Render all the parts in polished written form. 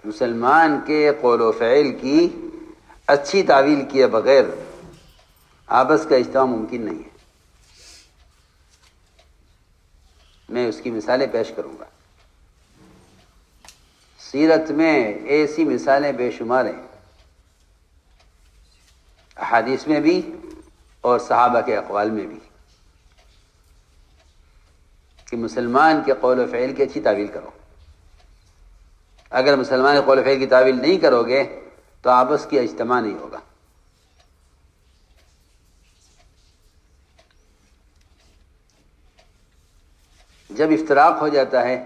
مسلمان کے قول و فعل کی اچھی تعویل کیے بغیر آپس کا اجتماع ممکن نہیں ہے۔ میں اس کی مثالیں پیش کروں گا۔ سیرت میں ایسی مثالیں بے شمار ہیں، احادیث میں بھی اور صحابہ کے اقوال میں بھی، کہ مسلمان کے قول و فعل کی اچھی تعویل کرو۔ اگر مسلمان کے قول و فعل کی تعویل نہیں کرو گے تو آپس کی اجتماع نہیں ہوگا۔ جب افتراق ہو جاتا ہے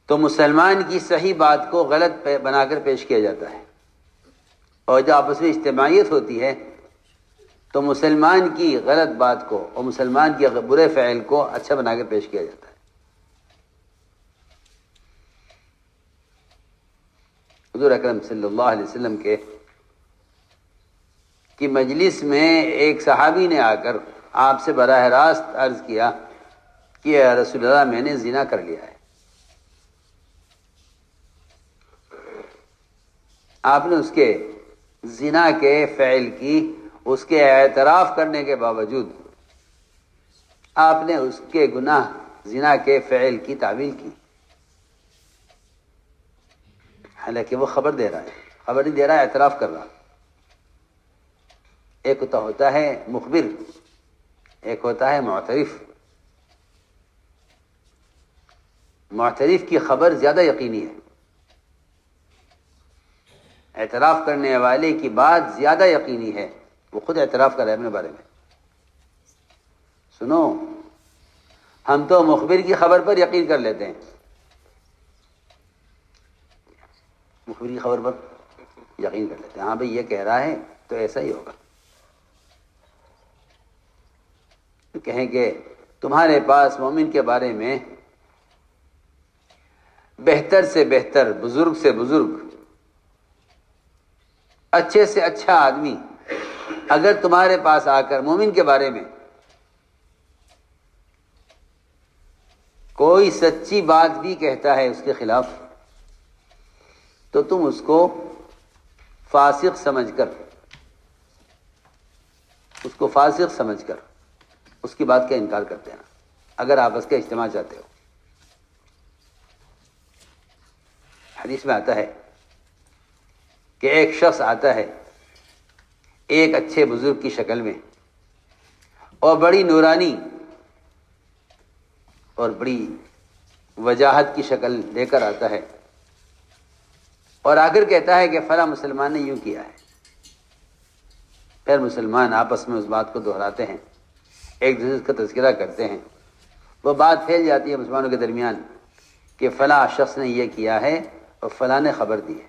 تو مسلمان کی صحیح بات کو غلط بنا کر پیش کیا جاتا ہے، اور جب آپس میں اجتماعیت ہوتی ہے تو مسلمان کی غلط بات کو اور مسلمان کے برے فعل کو اچھا بنا کر پیش کیا جاتا ہے۔ حضور اکرم صلی اللہ علیہ وسلم کی مجلس میں ایک صحابی نے آ کر آپ سے براہ راست عرض کیا کہ یا رسول اللہ، میں نے زنا کر لیا ہے۔ آپ نے اس کے زنا کے فعل کی، اس کے اعتراف کرنے کے باوجود آپ نے اس کے گناہ زنا کے فعل کی تعویل کی، حالانکہ وہ خبر دے رہا ہے، خبر نہیں دے رہا ہے، اعتراف کر رہا۔ ایک ہوتا ہے مخبر، ایک ہوتا ہے معترف۔ معترف کی خبر زیادہ یقینی ہے، اعتراف کرنے والے کی بات زیادہ یقینی ہے، وہ خود اعتراف کر رہا ہے اپنے بارے میں۔ سنو، ہم تو مخبر کی خبر پر یقین کر لیتے ہیں، مخبر کی خبر پر یقین کر لیتے ہیں، ہاں بھئی یہ کہہ رہا ہے تو ایسا ہی ہوگا۔ کہیں کہ تمہارے پاس مومن کے بارے میں بہتر سے بہتر، بزرگ سے بزرگ، اچھے سے اچھا آدمی اگر تمہارے پاس آ کر مومن کے بارے میں کوئی سچی بات بھی کہتا ہے اس کے خلاف، تو تم اس کو فاسق سمجھ کر، اس کو فاسق سمجھ کر اس کی بات کا انکار کرتے ہیں، اگر آپس کا اجتماع چاہتے ہو۔ حدیث میں آتا ہے کہ ایک شخص آتا ہے ایک اچھے بزرگ کی شکل میں، اور بڑی نورانی اور بڑی وجاہت کی شکل لے کر آتا ہے، اور آ کر کہتا ہے کہ فلاں مسلمان نے یوں کیا ہے۔ پھر مسلمان آپس میں اس بات کو دہراتے ہیں، ایک دوسرے کا تذکرہ کرتے ہیں، وہ بات پھیل جاتی ہے مسلمانوں کے درمیان کہ فلاں شخص نے یہ کیا ہے اور فلاں نے خبر دی ہے۔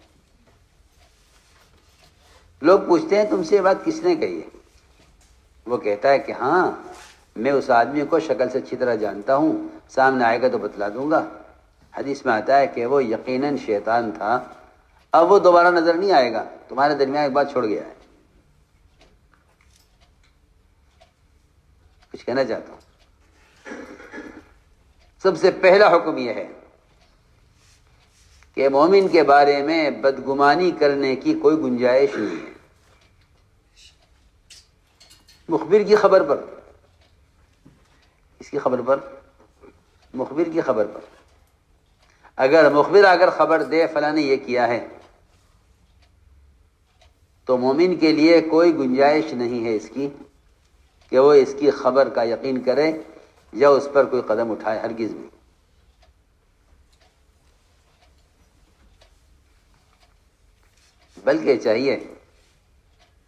لوگ پوچھتے ہیں تم سے یہ بات کس نے کہی ہے؟ وہ کہتا ہے کہ ہاں، میں اس آدمی کو شکل سے اچھی طرح جانتا ہوں، سامنے آئے گا تو بتلا دوں گا۔ حدیث میں آتا ہے کہ وہ یقیناً شیطان تھا، اب وہ دوبارہ نظر نہیں آئے گا، تمہارے درمیان ایک بات چھوڑ گیا ہے۔ کچھ کہنا چاہتا ہوں، سب سے پہلا حکم یہ ہے کہ مومن کے بارے میں بدگمانی کرنے کی کوئی گنجائش نہیں ہے۔ مخبر کی خبر پر، اس کی خبر پر، مخبر کی خبر پر، اگر مخبر اگر خبر دے فلاں نے یہ کیا ہے، تو مومن کے لیے کوئی گنجائش نہیں ہے اس کی کہ وہ اس کی خبر کا یقین کرے یا اس پر کوئی قدم اٹھائے، ہرگز نہیں۔ بلکہ چاہیے،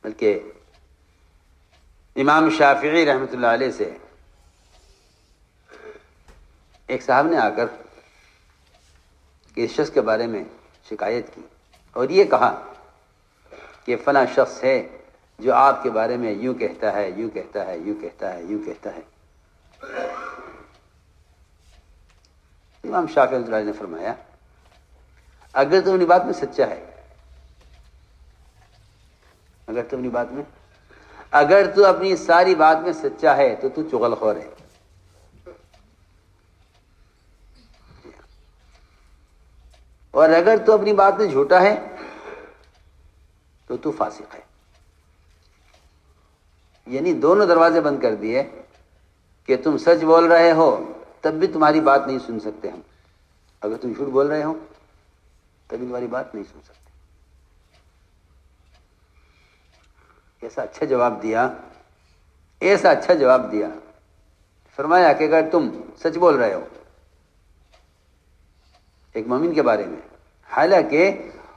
بلکہ امام شافعی رحمۃ اللہ علیہ سے ایک صاحب نے آ کر اس شخص کے بارے میں شکایت کی اور یہ کہا کہ فلاں شخص ہے جو آپ کے بارے میں یوں کہتا ہے، یوں کہتا ہے، یوں کہتا ہے، یوں کہتا ہے۔ امام شافعی رحمۃ اللہ علیہ نے فرمایا اگر تم اپنی بات میں سچا ہے، اگر تو اپنی ساری بات میں سچا ہے تو چغل خور ہے۔ اور اگر تو اپنی بات میں جھوٹا ہے تو فاسق ہے. یعنی دونوں دروازے بند کر دیے کہ تم سچ بول رہے ہو تب بھی تمہاری بات نہیں سن سکتے ہم، اگر تم جھوٹ بول رہے ہو تبھی تمہاری بات نہیں سن سکتے. ایسا اچھا جواب دیا، ایسا اچھا جواب دیا. فرمایا کہ اگر تم سچ بول رہے ہو ایک مومن کے بارے میں، حالانکہ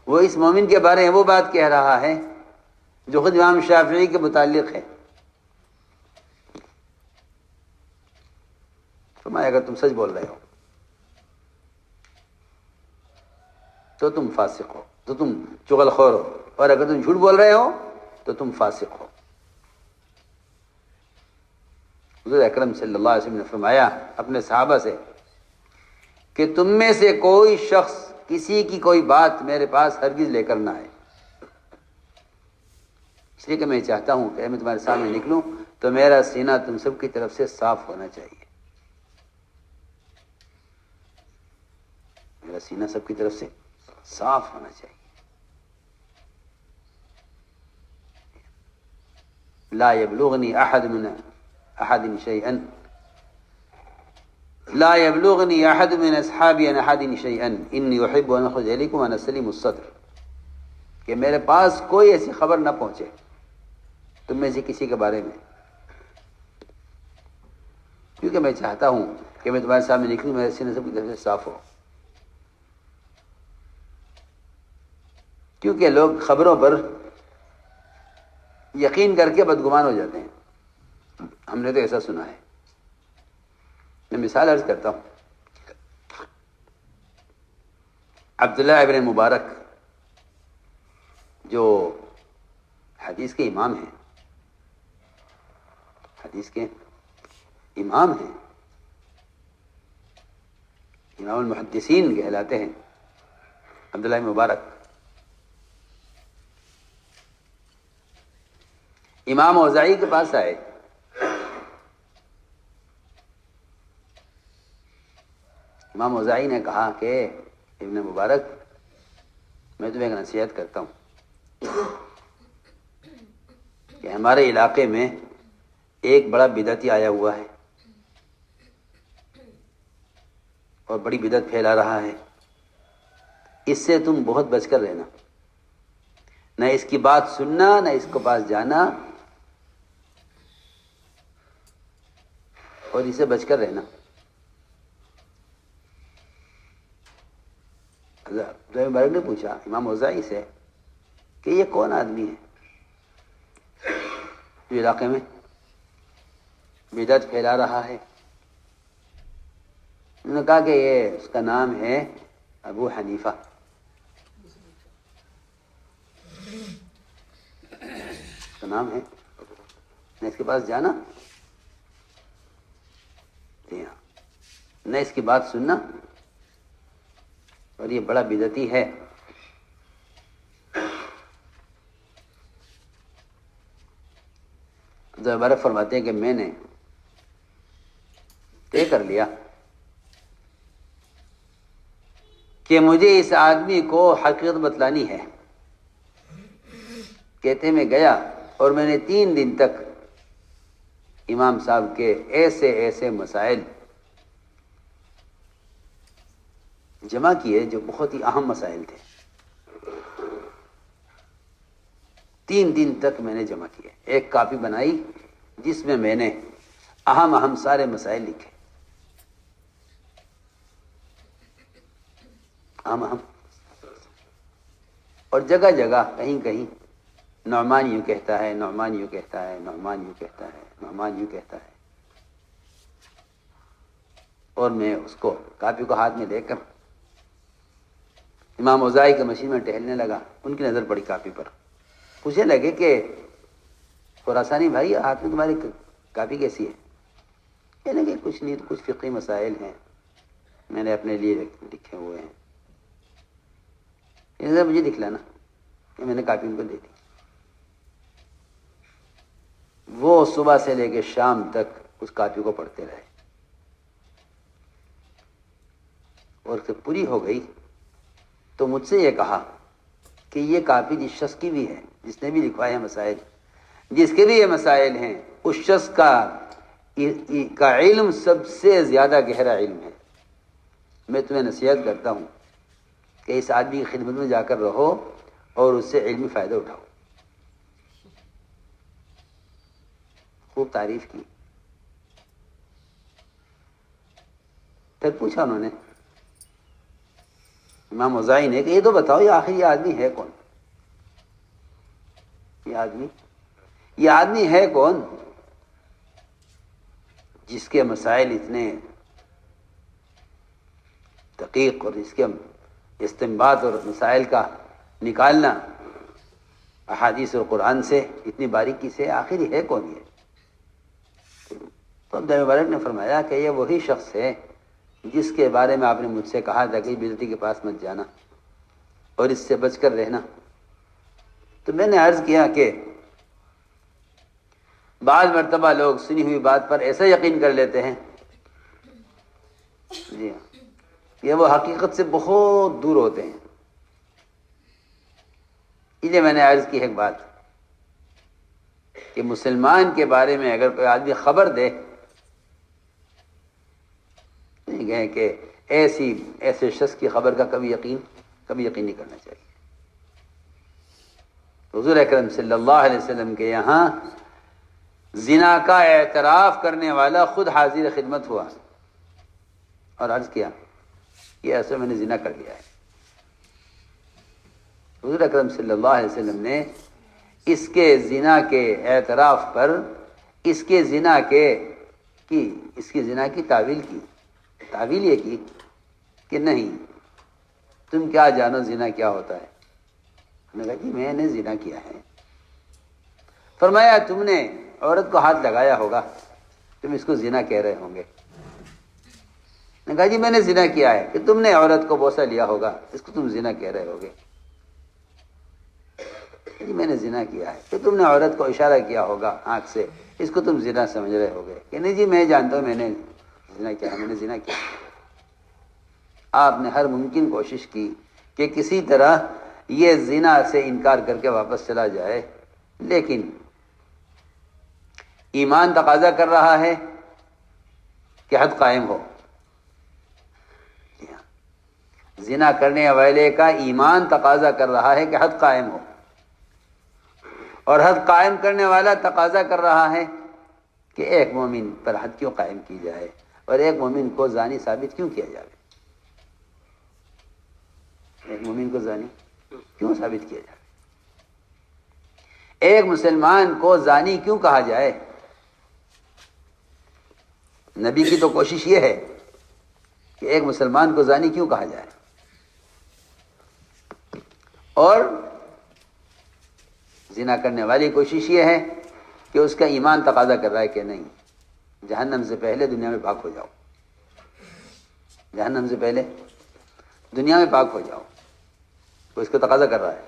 وہ اس مومن کے بارے میں وہ بات کہہ رہا ہے جو خود امام شافعی کے متعلق ہے. فرمایا اگر تم سچ بول رہے ہو تو تم فاسق ہو، تو تم چغل خور ہو، اور اگر تم جھوٹ بول رہے ہو تو تم فاسق ہو. حضور اکرم صلی اللہ علیہ وسلم نے فرمایا اپنے صحابہ سے کہ تم میں سے کوئی شخص کسی کی کوئی بات میرے پاس ہرگز لے کر نہ آئے، اس لیے کہ میں چاہتا ہوں کہ میں تمہارے سامنے نکلوں تو میرا سینہ تم سب کی طرف سے صاف ہونا چاہیے. میرا سینہ سب کی طرف سے صاف ہونا چاہیے. لا يبلغني احد من احد شيئا، لا يبلغني احد من اصحابي عن احد شيئا اني احب ان اخرج اليكم وانا سليم الصدر، کہ میرے پاس کوئی ایسی خبر نہ پہنچے تم میں سے کسی کے بارے میں، کیونکہ میں چاہتا ہوں کہ میں تمہارے سامنے نکلوں میرے سینے سب کی طرف سے صاف ہو. کیونکہ لوگ خبروں پر یقین کر کے بدگمان ہو جاتے ہیں. ہم نے تو ایسا سنا ہے. میں مثال عرض کرتا ہوں. عبداللہ ابن مبارک جو حدیث کے امام ہیں، حدیث کے امام ہیں، امام المحدثین کہلاتے ہیں عبداللہ ابن مبارک. امام اوزاعی کے پاس آئے. امام اوزاعی نے کہا کہ ابن مبارک میں تمہیں ایک نصیحت کرتا ہوں کہ ہمارے علاقے میں ایک بڑا بدعتی آیا ہوا ہے اور بڑی بدعت پھیلا رہا ہے، اس سے تم بہت بچ کر رہنا، نہ اس کی بات سننا نہ اس کو پاس جانا، اور اسے بچ کر رہنا. عبداللہ مبارک نے پوچھا امام اوزاعی سے کہ یہ کون آدمی ہے جو علاقے میں بدعت پھیلا رہا ہے؟ انہوں نے کہا کہ یہ اس کا نام ہے ابو حنیفہ. اس کا نام ہے، نہ اس کے پاس جانا، نہ اس کی بات سننا، اور یہ بڑا بدعتی ہے. دوبارہ فرماتے ہیں کہ میں نے طے کر لیا کہ مجھے اس آدمی کو حقیقت بتلانی ہے. کہتے میں گیا اور میں نے 3 دن تک امام صاحب کے ایسے ایسے مسائل جمع کیے جو بہت ہی اہم مسائل تھے. 3 دن تک میں نے جمع کیے، ایک کاپی بنائی جس میں میں نے اہم سارے مسائل لکھے، اہم اور جگہ جگہ کہیں کہیں نعمان یوں کہتا ہے، نعمان یوں کہتا ہے، نعمان یوں کہتا ہے، نعمان یوں کہتا ہے. اور میں اس کو کاپی کو ہاتھ میں لے کر امام اوزاعی کے مشین میں ٹہلنے لگا. ان کی نظر پڑی کاپی پر، پوچھنے لگے کہ خراسانی بھائی ہاتھ میں تمہاری کاپی کیسی ہے؟ کہنے کہ کچھ نہیں، تو کچھ فقہی مسائل ہیں میں نے اپنے لیے لکھے ہوئے ہیں. یہ مجھے دکھلانا کہ میں نے کاپی ان کو دے دی. وہ صبح سے لے کے شام تک اس کاپی کو پڑھتے رہے اور جب پوری ہو گئی تو مجھ سے یہ کہا کہ یہ کافی جس شخص کی بھی ہے جس نے بھی لکھوایا ہے مسائل، جس کے بھی یہ مسائل ہیں، اس شخص کا علم سب سے زیادہ گہرا علم ہے۔ میں تمہیں نصیحت کرتا ہوں کہ اس آدمی کی خدمت میں جا کر رہو اور اس سے علمی فائدہ اٹھاؤ۔ خوب تعریف کی۔ پھر پوچھا انہوں نے امام اوزاعی نے کہ یہ تو بتاؤ یہ آخر یہ آدمی ہے کون؟ یہ آدمی ہے کون جس کے مسائل اتنے دقیق اور اس کے استنباط اور مسائل کا نکالنا احادیث اور قرآن سے اتنی باریکی سے، آخر ہے کون یہ؟ تو عبداللہ مبارک نے فرمایا کہ یہ وہی شخص ہے جس کے بارے میں آپ نے مجھ سے کہا تھا کہ بدعتی کے پاس مت جانا اور اس سے بچ کر رہنا۔ تو میں نے عرض کیا کہ بعض مرتبہ لوگ سنی ہوئی بات پر ایسا یقین کر لیتے ہیں جی ہاں، یہ وہ حقیقت سے بہت دور ہوتے ہیں۔ اس لیے میں نے عرض کی ایک بات کہ مسلمان کے بارے میں اگر کوئی آدمی خبر دے کہ ایسے شخص کی خبر کا کبھی یقین نہیں کرنا چاہیے۔ حضور اکرم صلی اللہ علیہ وسلم کے یہاں زنا کا اعتراف کرنے والا خود حاضر خدمت ہوا اور عرض کیا کہ ایسے میں نے زنا کر لیا ہے۔ حضور اکرم صلی اللہ علیہ وسلم نے اس کے زنا کے اعتراف پر اس کے زنا کی تعویل کی۔ تعویل یہ کی کہ نہیں تم کیا جانو زنا کیا ہوتا ہے؟ میں نے کہا جی میں نے زنا کیا ہے۔ فرمایا تم نے عورت کو ہاتھ لگایا ہوگا، تم اس کو زنا کہہ رہے ہوں گے۔ میں نے کہا جی میں نے زنا کیا ہے کہ تم نے عورت کو بوسہ لیا ہوگا، اس کو تم زنا کہہ رہے ہوگے۔ جی میں نے زنا کیا ہے کہ تم نے عورت کو اشارہ کیا ہوگا آنکھ سے، اس کو تم زنا سمجھ رہے ہوگے کہ نہیں جی میں جانتا ہوں میں نے زنا کیا ہے، میں نے زنا کیا۔ آپ نے ہر ممکن کوشش کی کہ کسی طرح یہ زنا سے انکار کر کے واپس چلا جائے، لیکن ایمان تقاضا کر رہا ہے کہ حد قائم ہو۔ زنا کرنے والے کا ایمان تقاضا کر رہا ہے کہ حد قائم ہو، اور حد قائم کرنے والا تقاضا کر رہا ہے کہ ایک مومن پر حد کیوں قائم کی جائے اور ایک مومن کو زانی ثابت کیوں کیا جائے؟ ایک مومن کو زانی کیوں ثابت کیا جائے؟ ایک مسلمان کو زانی کیوں کہا جائے؟ نبی کی تو کوشش یہ ہے کہ ایک مسلمان کو زانی کیوں کہا جائے، اور زنا کرنے والی کوشش یہ ہے کہ اس کا ایمان تقاضا کر رہا ہے کہ نہیں جہنم سے پہلے دنیا میں پاک ہو جاؤ، جہنم سے پہلے دنیا میں پاک ہو جاؤ، وہ اس کو تقاضا کر رہا ہے۔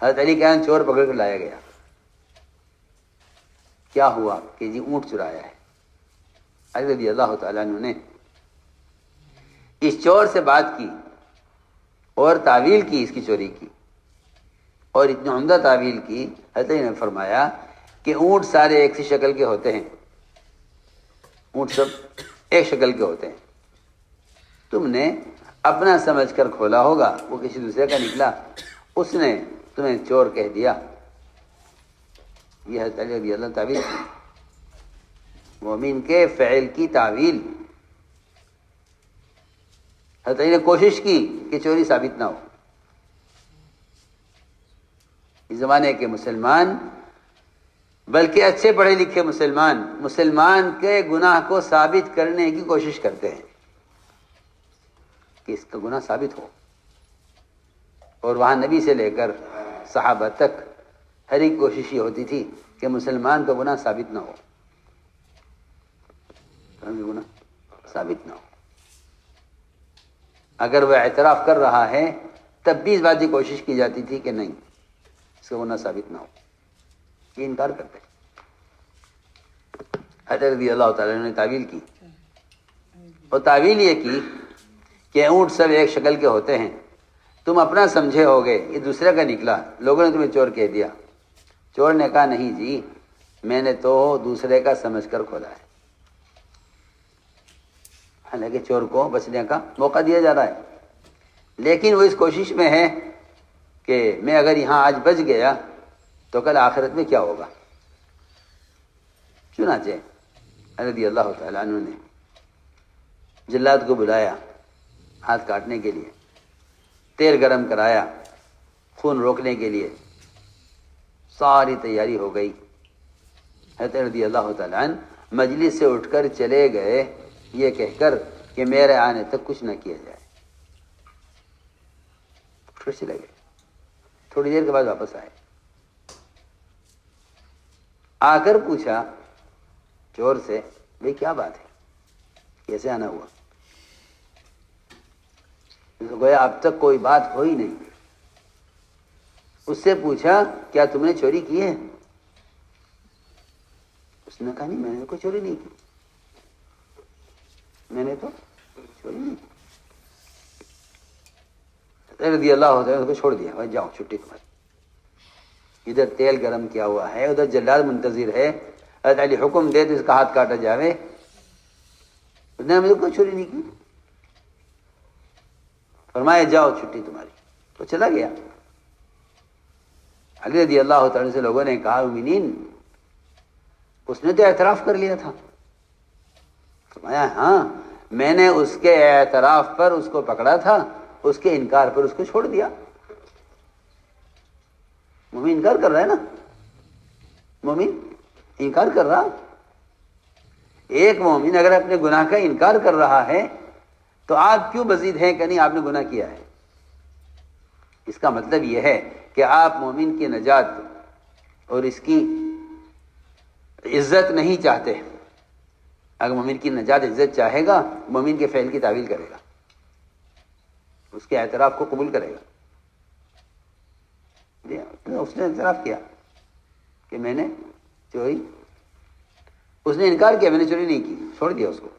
حضرت علی کے یہاں چور پکڑ کر لایا گیا، کیا ہوا کہ جی اونٹ چرایا ہے۔ علی رضی اللہ تعالیٰ عنہ نے اس چور سے بات کی اور تعویل کی اس کی چوری کی، اور اتنی عمدہ تعویل کی، حضرت علی نے فرمایا کہ اونٹ سارے ایک سی شکل کے ہوتے ہیں، اونٹ سب ایک شکل کے ہوتے ہیں، تم نے اپنا سمجھ کر کھولا ہوگا، وہ کسی دوسرے کا نکلا، اس نے تمہیں چور کہہ دیا۔ یہ حضرت علی رضی اللہ تعویل کی، مومن کے فعل کی تعویل۔ حضرت علی نے کوشش کی کہ چوری ثابت نہ ہو۔ اس زمانے کے مسلمان، بلکہ اچھے پڑھے لکھے مسلمان کے گناہ کو ثابت کرنے کی کوشش کرتے ہیں کہ اس کا گناہ ثابت ہو، اور وہاں نبی سے لے کر صحابہ تک ہر ایک کوشش یہ ہوتی تھی کہ مسلمان کا گناہ ثابت نہ ہو، گناہ ثابت نہ ہو۔ اگر وہ اعتراف کر رہا ہے تب بھی اس بات کی کوشش کی جاتی تھی کہ نہیں اس کا گناہ ثابت نہ ہو، یہ انکار کرتے۔ حضرت رضی اللہ تعالیٰ نے تعویل کی، اور تعویل یہ کی کہ اونٹ سب ایک شکل کے ہوتے ہیں، تم اپنا سمجھے ہوگے، یہ دوسرے کا نکلا، لوگوں نے تمہیں چور کہہ دیا۔ چور نے کہا نہیں جی، میں نے تو دوسرے کا سمجھ کر کھولا ہے۔ حالانکہ چور کو بچنے کا موقع دیا جا رہا ہے، لیکن وہ اس کوشش میں ہے کہ میں اگر یہاں آج بچ گیا تو کل آخرت میں کیا ہوگا۔ چنانچہ رضی اللہ تعالیٰ عنہ نے جلاد کو بلایا ہاتھ کاٹنے کے لیے، تیل گرم کرایا خون روکنے کے لیے، ساری تیاری ہو گئی۔ حضرت رضی اللہ تعالیٰ عنہ مجلس سے اٹھ کر چلے گئے یہ کہہ کر کہ میرے آنے تک کچھ نہ کیا جائے۔ پھر چلے گئے، تھوڑی دیر کے بعد واپس آئے، آ کر پوچھا چور سے، بھئی کیا بات ہے، کیسے آنا ہوا؟ گویا اب تک کوئی بات ہو ہی نہیں۔ اس سے پوچھا کیا تم نے چوری کی ہے؟ اس نے کہا نہیں، میں نے کوئی چوری نہیں کی، میں نے تو چوری نہیں کی۔ رضی اللہ عنہ کو چھوڑ دیا، جاؤ چھٹی تمہاری۔ ادھر تیل گرم کیا ہوا ہے، ادھر جلاد منتظر ہے، حضرت علی حکم دے تو اس کا ہاتھ کاٹا جاوے۔ اس نے مجھے کوئی چوری نہیں کی، فرمایا جاؤ چھٹی تمہاری، تو چلا گیا۔ علی رضی اللہ تعالی سے لوگوں نے کہا مومنین، اس نے تو اعتراف کر لیا تھا۔ فرمایا ہاں، میں نے اس کے اعتراف پر اس کو پکڑا تھا، اس کے انکار پر اس کو چھوڑ دیا۔ مومن انکار کر رہا ہے نا، مومن انکار کر رہا۔ ایک مومن اگر اپنے گناہ کا انکار کر رہا ہے تو آپ کیوں مزید ہیں کہ نہیں آپ نے گناہ کیا ہے؟ اس کا مطلب یہ ہے کہ آپ مومن کی نجات اور اس کی عزت نہیں چاہتے۔ اگر مومن کی نجات عزت چاہے گا، مومن کے فعل کی تعویل کرے گا، اس کے اعتراف کو قبول کرے گا۔ اس نے اعتراف کیا کہ میں نے چوری، اس نے انکار کیا میں نے چوری نہیں کی، چھوڑ دیا اس کو۔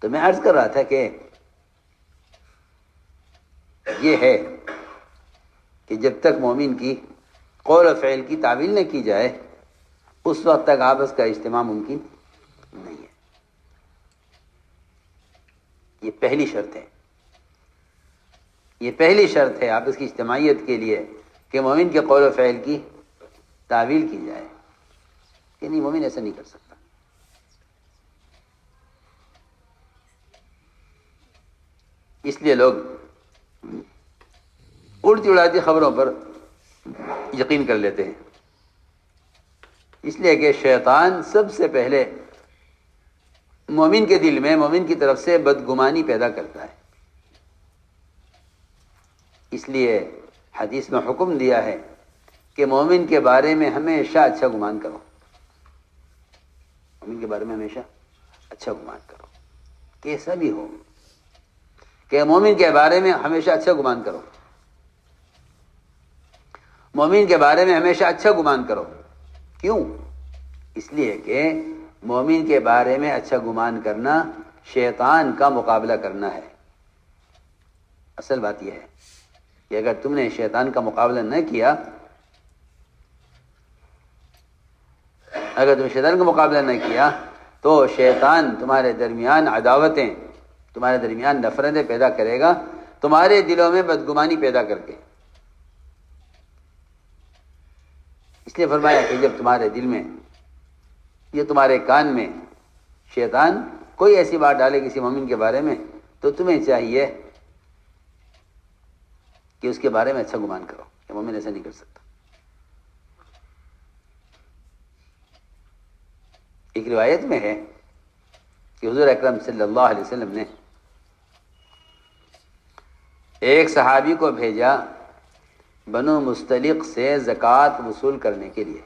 تو میں عرض کر رہا تھا کہ یہ ہے کہ جب تک مومن کی قول و فعل کی تعویل نہ کی جائے اس وقت تک آپس کا اجتماع ممکن نہیں ہے۔ یہ پہلی شرط ہے، یہ پہلی شرط ہے آپس کی اجتماعیت کے لیے کہ مومن کے قول و فعل کی تعویل کی جائے کہ نہیں، مومن ایسا نہیں کر سکتا۔ اس لیے لوگ اڑتی اڑاتی خبروں پر یقین کر لیتے ہیں، اس لیے کہ شیطان سب سے پہلے مومن کے دل میں مومن کی طرف سے بدگمانی پیدا کرتا ہے۔ اس لیے حدیث میں حکم دیا ہے کہ مومن کے بارے میں ہمیشہ اچھا گمان کرو، مومن کے بارے میں ہمیشہ اچھا گمان کرو، کیسا بھی ہو، کہ مومن کے بارے میں ہمیشہ اچھا گمان کرو، مومن کے بارے میں ہمیشہ اچھا گمان کرو۔ کیوں؟ اس لیے کہ مومن کے بارے میں اچھا گمان کرنا شیطان کا مقابلہ کرنا ہے۔ اصل بات یہ ہے کہ اگر تم نے شیطان کا مقابلہ نہ کیا، اگر تم شیطان کا مقابلہ نہ کیا تو شیطان تمہارے درمیان عداوتیں، تمہارے درمیان نفرتیں پیدا کرے گا، تمہارے دلوں میں بدگمانی پیدا کر کے۔ اس لیے فرمایا کہ جب تمہارے دل میں یا تمہارے کان میں شیطان کوئی ایسی بات ڈالے کسی مومن کے بارے میں تو تمہیں چاہیے کہ اس کے بارے میں اچھا گمان کرو کہ مومن ایسا نہیں کر سکتا۔ ایک روایت میں ہے کہ حضور اکرم صلی اللہ علیہ وسلم نے ایک صحابی کو بھیجا بنو مستلق سے زکوٰۃ وصول کرنے کے لیے۔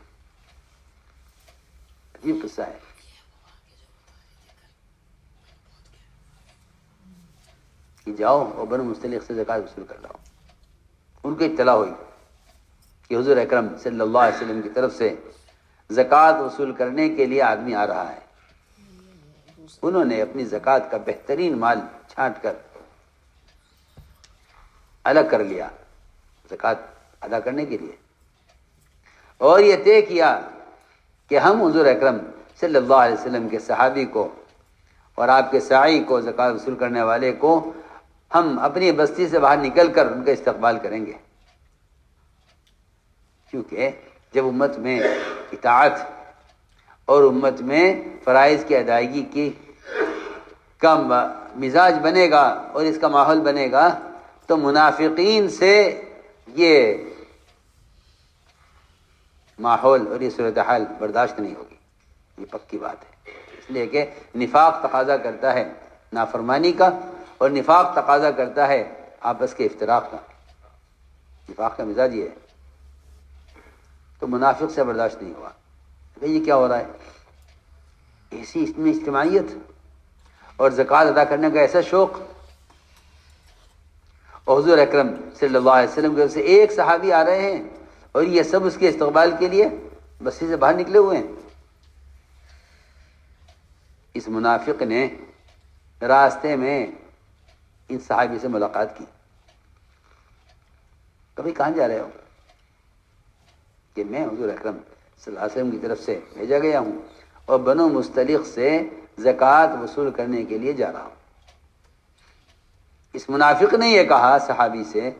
عجیب قصہ ہے۔ کہ جاؤ اور بنو مستلق سے زکوٰۃ وصول کر لاؤ۔ ان کو اطلاع ہوئی کہ حضور اکرم صلی اللہ علیہ وسلم کی طرف سے زکوٰۃ وصول کرنے کے لیے آدمی آ رہا ہے۔ انہوں نے اپنی زکوٰۃ کا بہترین مال چھانٹ کر الگ کر لیا زکوٰۃ ادا کرنے کے لیے، اور یہ طے کیا کہ ہم حضور اکرم صلی اللہ علیہ وسلم کے صحابی کو اور آپ کے ساعی کو، زکوٰۃ وصول کرنے والے کو، ہم اپنی بستی سے باہر نکل کر ان کا استقبال کریں گے، کیونکہ جب امت میں اطاعت اور امت میں فرائض کی ادائیگی کی کا مزاج بنے گا اور اس کا ماحول بنے گا تو منافقین سے یہ ماحول اور یہ صورتحال برداشت نہیں ہوگی، یہ پکی بات ہے، اس لیے کہ نفاق تقاضا کرتا ہے نافرمانی کا، اور نفاق تقاضا کرتا ہے آپس کے افتراق کا، نفاق کا مزاج یہ ہے، تو منافق سے برداشت نہیں ہوا کہ یہ کیا ہو رہا ہے، ایسی اس میں اجتماعیت اور زکوٰۃ ادا کرنے کا ایسا شوق، اور حضور اکرم صلی اللہ علیہ وسلم کی طرف سے ایک صحابی آ رہے ہیں اور یہ سب اس کے استقبال کے لیے بستی سے باہر نکلے ہوئے ہیں۔ اس منافق نے راستے میں ان صحابی سے ملاقات کی، کبھی کہاں جا رہے ہو؟ کہ میں حضور اکرم صلی اللہ علیہ وسلم کی طرف سے بھیجا گیا ہوں اور بنو مستلق سے زکوٰۃ وصول کرنے کے لیے جا رہا ہوں۔ اس منافق نے یہ کہا صحابی سے،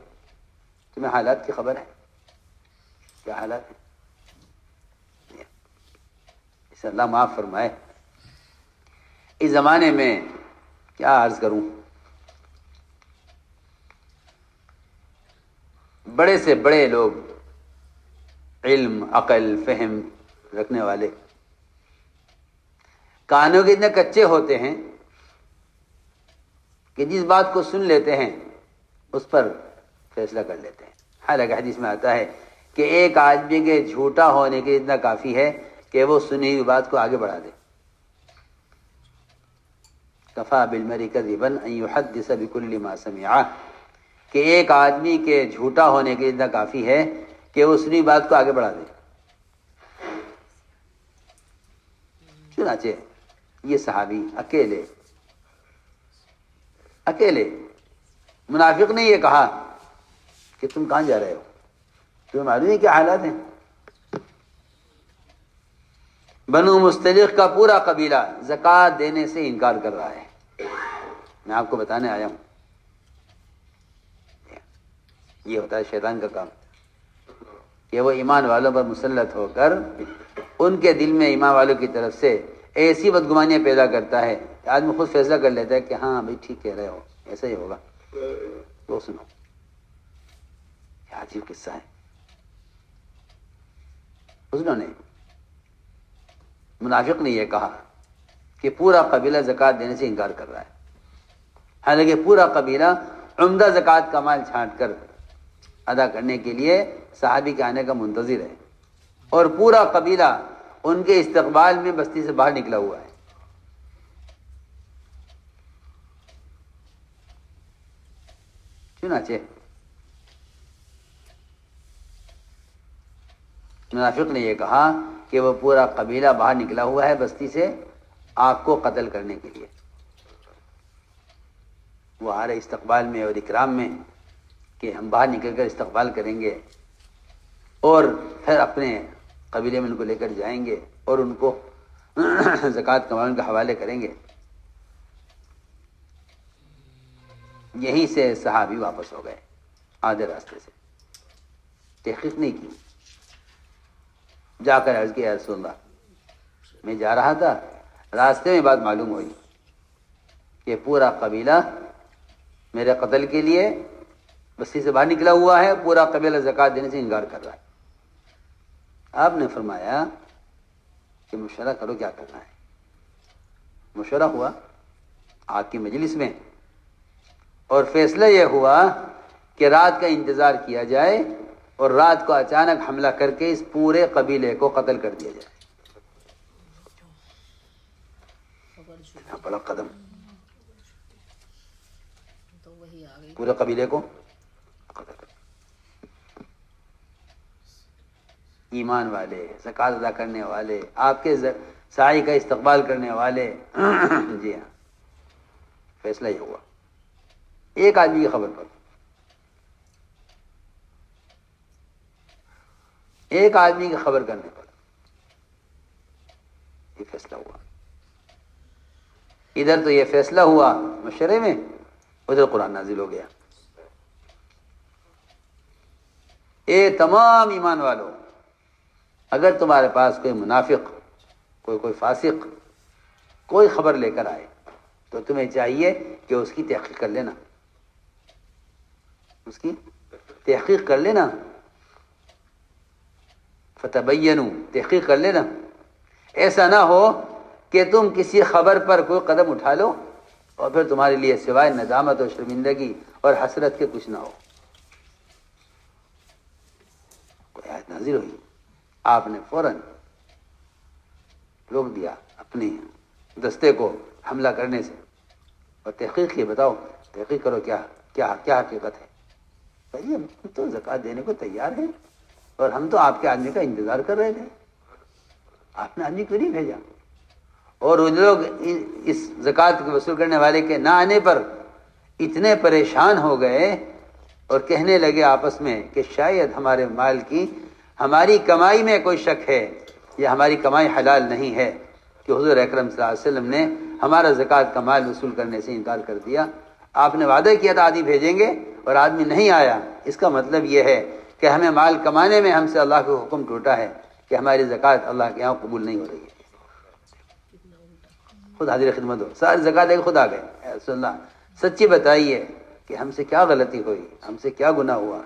تمہیں حالات کی خبر ہے؟ کیا حالات ہے؟ اسے اللہ معاف فرمائے، اس زمانے میں کیا عرض کروں، بڑے سے بڑے لوگ، علم، عقل، فہم رکھنے والے، کانوں کے اتنے کچے ہوتے ہیں کہ جس بات کو سن لیتے ہیں اس پر فیصلہ کر لیتے ہیں۔ حالانکہ حدیث میں آتا ہے کہ ایک آدمی کے جھوٹا ہونے کے اتنا کافی ہے کہ وہ سنی ہوئی بات کو آگے بڑھا دے۔ کفا بالمرء کذبا ان یحدث بکل ما سمع، کہ ایک آدمی کے جھوٹا ہونے کے اتنا کافی ہے کہ وہ سنی بات کو آگے بڑھا دے۔ چنانچہ یہ صحابی اکیلے منافق نے یہ کہا کہ تم کہاں جا رہے ہو؟ تمہیں معلوم ہے کیا حالات ہیں؟ بنو مستلق کا پورا قبیلہ زکوٰۃ دینے سے انکار کر رہا ہے، میں آپ کو بتانے آیا ہوں۔ یہ ہوتا ہے شیطان کا کام کہ وہ ایمان والوں پر مسلط ہو کر ان کے دل میں ایمان والوں کی طرف سے ایسی بدگمانیاں پیدا کرتا ہے کہ آدمی خود فیصلہ کر لیتا ہے کہ ہاں بھائی ٹھیک کہہ رہے ہو، ایسا ہی ہوگا۔ تو سنو، یہ عجیب قصہ ہے۔ انہوں نے منافق نے یہ کہا کہ پورا قبیلہ زکوٰۃ دینے سے انکار کر رہا ہے، حالانکہ پورا قبیلہ عمدہ زکوٰۃ کا مال چھانٹ کر ادا کرنے کے لیے صحابی کے آنے کا منتظر ہے، اور پورا قبیلہ ان کے استقبال میں بستی سے باہر نکلا ہوا ہے۔ چنانچہ منافق نے یہ کہا کہ وہ پورا قبیلہ باہر نکلا ہوا ہے بستی سے آپ کو قتل کرنے کے لیے۔ وہ آ رہے استقبال میں اور اکرام میں کہ ہم باہر نکل کر استقبال کریں گے اور پھر اپنے قبیلے میں ان کو لے کر جائیں گے اور ان کو زکوٰۃ کا مال کے حوالے کریں گے۔ یہیں سے صحابی واپس ہو گئے آدھے راستے سے، تحقیق نہیں کی، جا کر عرض کیا، یا رسول اللہ میں جا رہا تھا، راستے میں بات معلوم ہوئی کہ پورا قبیلہ میرے قتل کے لیے بستی سے باہر نکلا ہوا ہے، پورا قبیلہ زکوٰۃ دینے سے انکار کر رہا ہے۔ آپ نے فرمایا کہ مشورہ کرو کیا کرنا ہے۔ مشورہ ہوا آپ کی مجلس میں، اور فیصلہ یہ ہوا کہ رات کا انتظار کیا جائے اور رات کو اچانک حملہ کر کے اس پورے قبیلے کو قتل کر دیا جائے۔ بڑا قدم، پورے قبیلے کو قتل کر، ایمان والے، زکوٰۃ ادا کرنے والے، آپ کے سعی کا استقبال کرنے والے جی ہاں فیصلہ یہ ہوا ایک آدمی کی خبر پر، ایک آدمی کی خبر کرنے پر یہ فیصلہ ہوا۔ ادھر تو یہ فیصلہ ہوا مشورے میں، ادھر قرآن نازل ہو گیا۔ اے تمام ایمان والو، اگر تمہارے پاس کوئی منافق، کوئی فاسق کوئی خبر لے کر آئے تو تمہیں چاہیے کہ اس کی تحقیق کر لینا، اس کی تحقیق کر لینا، فتبینوا، تحقیق کر لینا۔ ایسا نہ ہو کہ تم کسی خبر پر کوئی قدم اٹھا لو اور پھر تمہارے لیے سوائے ندامت اور شرمندگی اور حسرت کے کچھ نہ ہو۔ کوئی آیت نازل ہوئی، آپ نے فوراً روک دیا اپنے دستے کو حملہ کرنے سے اور تحقیق کی، بتاؤ تحقیق کرو کیا کیا کیا حقیقت ہے۔ بھائی ہم تو زکوٰۃ دینے کو تیار ہیں اور ہم تو آپ کے آدمی کا انتظار کر رہے تھے، آپ نے آدمی کیوں نہیں بھیجا؟ اور وہ لوگ اس زکوٰۃ کو وصول کرنے والے کے نہ آنے پر اتنے پریشان ہو گئے اور کہنے لگے آپس میں کہ شاید ہمارے مال کی، ہماری کمائی میں کوئی شک ہے یا ہماری کمائی حلال نہیں ہے کہ حضور اکرم صلی اللہ علیہ وسلم نے ہمارا زکوٰۃ کا مال وصول کرنے سے انکار کر دیا۔ آپ نے وعدہ کیا تھا آدمی بھیجیں گے اور آدمی نہیں آیا، اس کا مطلب یہ ہے کہ ہمیں مال کمانے میں ہم سے اللہ کا حکم ٹوٹا ہے کہ ہماری زکوٰۃ اللہ کے یہاں قبول نہیں ہو رہی ہے۔ خود حاضر خدمت ہو، ساری زکوٰۃ لے کے خود آ گئے، اے رسول اللہ سچی بتائیے کہ ہم سے کیا غلطی ہوئی، ہم سے کیا گناہ ہوا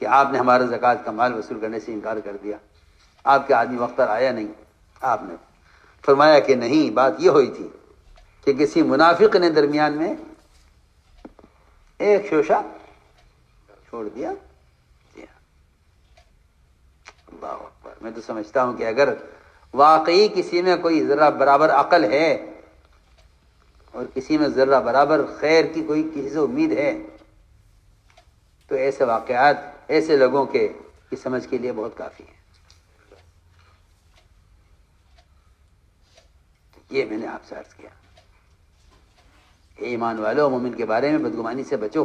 کہ آپ نے ہمارا زکوٰۃ کا مال وصول کرنے سے انکار کر دیا۔ آپ کے آدمی وقت پر آیا نہیں۔ آپ نے فرمایا کہ نہیں، بات یہ ہوئی تھی کہ کسی منافق نے درمیان میں ایک شوشہ چھوڑ دیا۔ جی ہاں، اللہ اکبر۔ میں تو سمجھتا ہوں کہ اگر واقعی کسی میں کوئی ذرہ برابر عقل ہے اور کسی میں ذرہ برابر خیر کی کوئی کسی سے امید ہے تو ایسے واقعات ایسے لوگوں کے کی سمجھ کے لیے بہت کافی ہے۔ یہ میں نے آپ سے عرض کیا، اے ایمان والو، مومن کے بارے میں بدگمانی سے بچو۔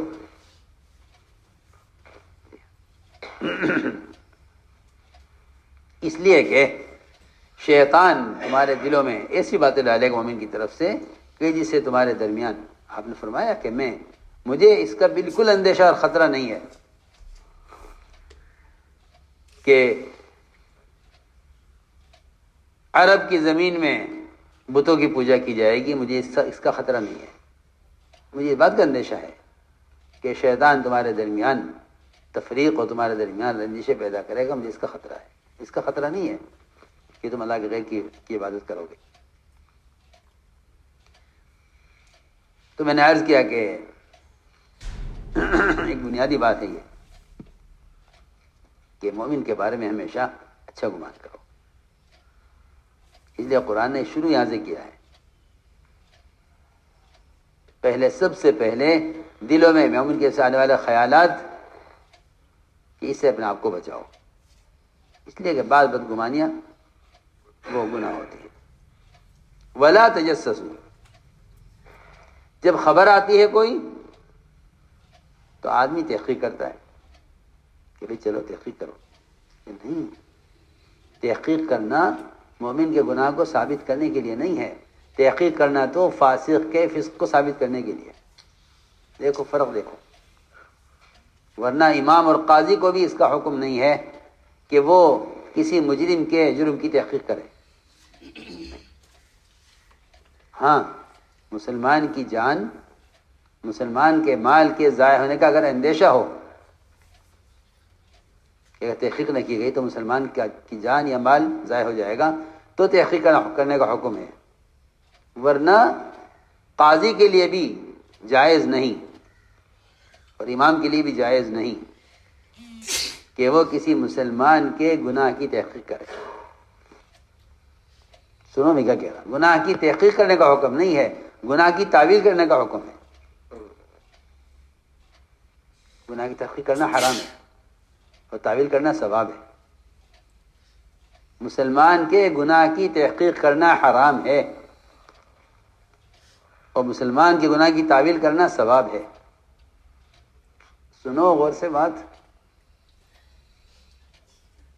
اس لیے کہ شیطان تمہارے دلوں میں ایسی باتیں ڈالے گا مومن کی طرف سے کہ جس سے تمہارے درمیان، آپ نے فرمایا کہ مجھے اس کا بالکل اندیشہ اور خطرہ نہیں ہے کہ عرب کی زمین میں بتوں کی پوجا کی جائے گی، مجھے اس کا خطرہ نہیں ہے۔ مجھے اس بات کا اندیشہ ہے کہ شیطان تمہارے درمیان تفریق اور تمہارے درمیان رنجشیں پیدا کرے گا، مجھے اس کا خطرہ ہے۔ اس کا خطرہ نہیں ہے کہ تم اللہ کے غیر کی عبادت کرو گے۔ تو میں نے عرض کیا کہ ایک بنیادی بات ہے یہ کہ مومن کے بارے میں ہمیشہ اچھا گمان کرو۔ اس لیے قرآن نے شروع یہاں سے کیا ہے، پہلے سب سے پہلے دلوں میں مومن کے آنے والے خیالات کہ اس سے اپنے آپ کو بچاؤ، اس لیے کہ بعض بدگمانیاں وہ گناہ ہوتی ہے۔ ولا تجسسوا، جب خبر آتی ہے کوئی تو آدمی تحقیق کرتا ہے کہ بھئی چلو تحقیق کرو، نہیں، تحقیق کرنا مومن کے گناہ کو ثابت کرنے کے لیے نہیں ہے، تحقیق کرنا تو فاسق کے فسق کو ثابت کرنے کے لیے۔ دیکھو فرق دیکھو، ورنہ امام اور قاضی کو بھی اس کا حکم نہیں ہے کہ وہ کسی مجرم کے جرم کی تحقیق کرے۔ ہاں، مسلمان کی جان، مسلمان کے مال کے ضائع ہونے کا اگر اندیشہ ہو کہ اگر تحقیق نہ کی گئی تو مسلمان کی جان یا مال ضائع ہو جائے گا تو تحقیق کرنے کا حکم ہے، ورنہ قاضی کے لیے بھی جائز نہیں اور امام کے لیے بھی جائز نہیں کہ وہ کسی مسلمان کے گناہ کی تحقیق کرے۔ سنو میں کیا کہہ رہا، گناہ کی تحقیق کرنے کا حکم نہیں ہے، گناہ کی تعویل کرنے کا حکم ہے۔ گناہ کی تحقیق کرنا حرام ہے اور تعویل کرنا ثواب ہے۔ مسلمان کے گناہ کی تحقیق کرنا حرام ہے، اور مسلمان کے گناہ کی تعویل کرنا ثواب ہے۔ سنو غور سے بات،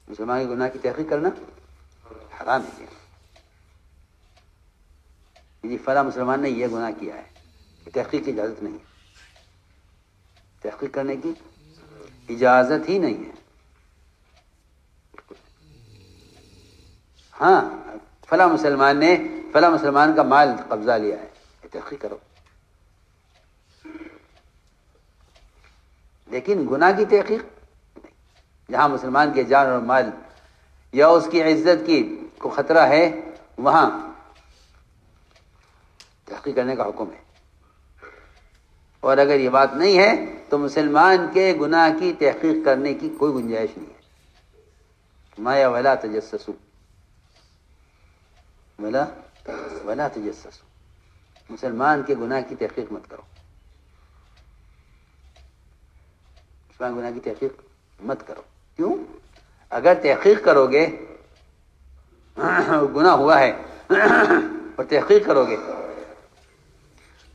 مسلمان کے گناہ کی تحقیق کرنا حرام ہے جی، فلاں مسلمان نے یہ گناہ کیا ہے، کہ تحقیق کی اجازت نہیں ہے، تحقیق کرنے کی اجازت ہی نہیں ہے۔ ہاں، فلاں مسلمان نے فلاں مسلمان کا مال قبضہ لیا ہے، یہ تحقیق کرو، لیکن گناہ کی تحقیق نہیں۔ جہاں مسلمان کے جان اور مال یا اس کی عزت کی کو خطرہ ہے، وہاں تحقیق کرنے کا حکم ہے، اور اگر یہ بات نہیں ہے تو مسلمان کے گناہ کی تحقیق کرنے کی کوئی گنجائش نہیں ہے۔ مایا ولا تجسسوا، ولا تجسسوا، مسلمان کے گناہ کی تحقیق مت کرو، مسلمان گناہ کی تحقیق مت کرو۔ کیوں؟ اگر تحقیق کرو گے، گناہ ہوا ہے اور تحقیق کرو گے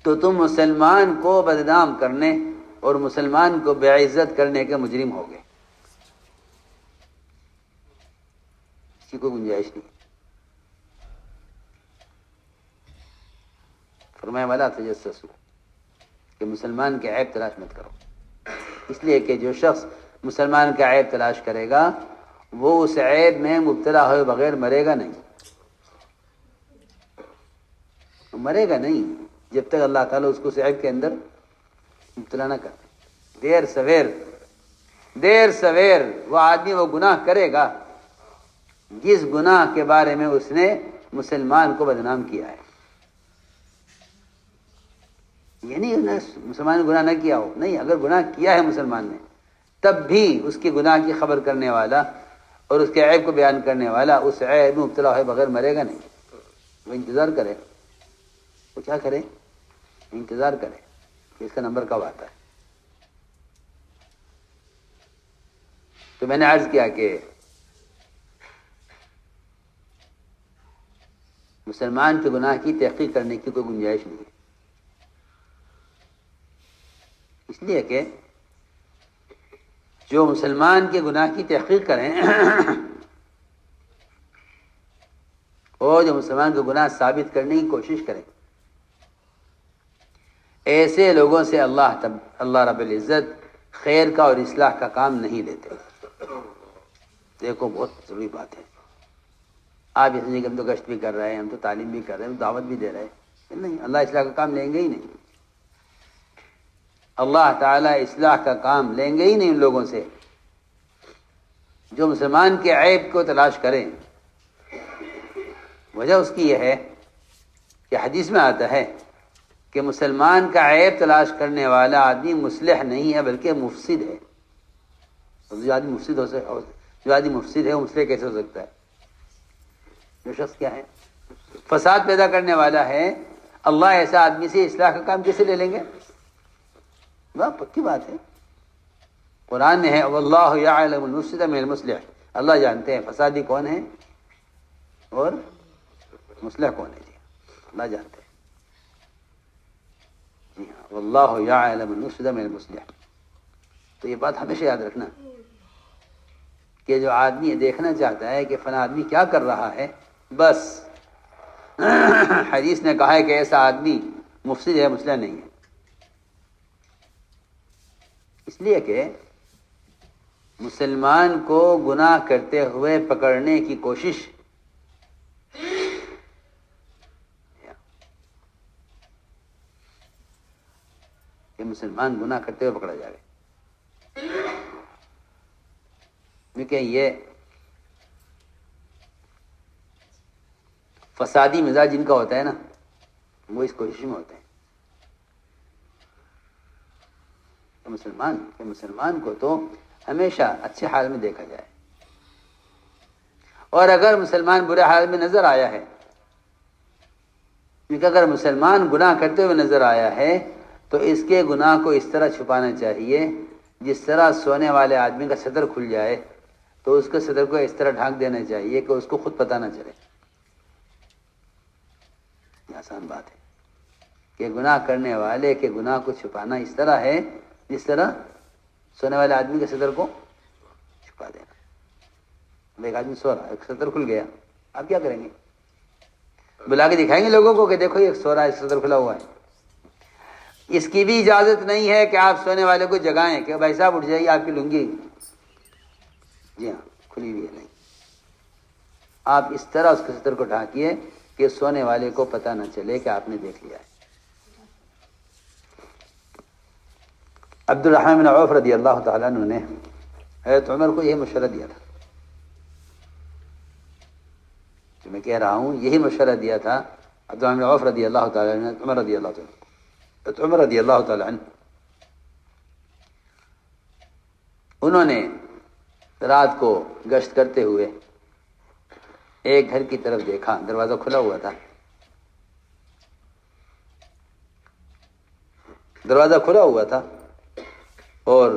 تو تم مسلمان کو بدنام کرنے اور مسلمان کو بے عزت کرنے کے مجرم ہوگے، اس کی کوئی گنجائش نہیں۔ فرمایا ولا تجسسوا، کہ مسلمان کے عیب تلاش مت کرو، اس لیے کہ جو شخص مسلمان کا عیب تلاش کرے گا وہ اس عیب میں مبتلا ہوئے بغیر مرے گا نہیں، مرے گا نہیں جب تک اللہ تعالیٰ اس کو اس عیب کے اندر مبتلا نہ کرے۔ دیر سویر وہ آدمی وہ گناہ کرے گا جس گناہ کے بارے میں اس نے مسلمان کو بدنام کیا ہے۔ یہ نہیں مسلمان نے گناہ نہ کیا ہو، نہیں، اگر گناہ کیا ہے مسلمان نے تب بھی اس کے گناہ کی خبر کرنے والا اور اس کے عیب کو بیان کرنے والا اس عیب میں مبتلا ہوئے بغیر مرے گا نہیں، وہ انتظار کرے، وہ کیا کرے؟ انتظار کرے کہ اس کا نمبر کب آتا ہے۔ تو میں نے عرض کیا کہ مسلمان کے گناہ کی تحقیق کرنے کی کوئی گنجائش نہیں ہے، اس لیے کہ جو مسلمان کے گناہ کی تحقیق کریں اور جو مسلمان کے گناہ ثابت کرنے کی کوشش کریں، ایسے لوگوں سے اللہ رب العزت خیر کا اور اصلاح کا کام نہیں لیتے۔ دیکھو بہت ضروری بات ہے، آپ اس لیے کہ ہم تو گشت بھی کر رہے ہیں، ہم تو تعلیم بھی کر رہے ہیں، ہم دعوت بھی دے رہے ہیں، نہیں، اللہ اصلاح کا کام لیں گے ہی نہیں، اللہ تعالیٰ اصلاح کا کام لیں گے ہی نہیں ان لوگوں سے جو مسلمان کے عیب کو تلاش کریں۔ وجہ اس کی یہ ہے کہ حدیث میں آتا ہے کہ مسلمان کا عیب تلاش کرنے والا آدمی مصلح نہیں ہے بلکہ مفسد ہے۔ جو آدمی مفسد ہے وہ مصلح کیسے ہو سکتا ہے؟ جو شخص کیا ہے؟ فساد پیدا کرنے والا ہے، اللہ ایسا آدمی سے اصلاح کا کام کیسے لے لیں گے؟ بہت پکی بات ہے، قرآن میں ہے واللہ یعلم المفسد من المصلح، اللہ جانتے ہیں فسادی کون ہے اور مصلح کون ہے، جی اللہ جانتے ہیں، جی ہاں، واللہ یعلم المفسد من المصلح۔ تو یہ بات ہمیشہ یاد رکھنا کہ جو آدمی دیکھنا چاہتا ہے کہ فلاں آدمی کیا کر رہا ہے، بس حدیث نے کہا ہے کہ ایسا آدمی مفسد ہے، مصلح نہیں ہے، اس لیے کہ مسلمان کو گناہ کرتے ہوئے پکڑنے کی کوشش کہ مسلمان گناہ کرتے ہوئے پکڑا جائے، کیونکہ یہ فسادی مزاج جن کا ہوتا ہے نا وہ اس کوشش میں ہوتے ہیں کہ مسلمان کو تو ہمیشہ اچھے حال میں دیکھا جائے، اور اگر مسلمان برے حال میں نظر آیا ہے، کیونکہ اگر مسلمان گناہ کرتے ہوئے نظر آیا ہے تو اس کے گناہ کو اس طرح چھپانا چاہیے جس طرح سونے والے آدمی کا صدر کھل جائے تو اس کے صدر کو اس طرح ڈھانک دینا چاہیے کہ اس کو خود پتہ نہ چلے. یہ آسان بات ہے کہ گناہ کرنے والے کے گناہ کو چھپانا اس طرح ہے جس طرح سونے والے آدمی کے صدر کو چھپا دینا. ایک آدمی سو رہا ہے، ایک صدر کھل گیا، آپ کیا کریں گے؟ بلا کے دکھائیں گے لوگوں کو کہ دیکھو یہ سو رہا ہے، صدر کھلا ہوا ہے. اس کی بھی اجازت نہیں ہے کہ آپ سونے والے کو جگائیں کہ بھائی صاحب اٹھ جائیے، آپ کی لنگی جی ہاں کھلی ہوئی ہے. نہیں، آپ اس طرح اس کے صدر کو ڈھانکیے کہ سونے والے کو پتہ نہ چلے کہ آپ نے دیکھ لیا ہے. عبد الرحمن بن عوف رضی اللہ تعالیٰ عنہ نے حضرت عمر کو یہ مشورہ دیا تھا. جو میں کہہ رہا ہوں یہی مشورہ دیا تھا عبد الرحمن بن عوف رضی اللہ تعالیٰ عنہ، عمر رضی اللہ تعالیٰ عنہ. حضرت عمر رضی اللہ تعالیٰ عنہ انہوں نے رات کو گشت کرتے ہوئے ایک گھر کی طرف دیکھا، دروازہ کھلا ہوا تھا. دروازہ کھلا ہوا تھا اور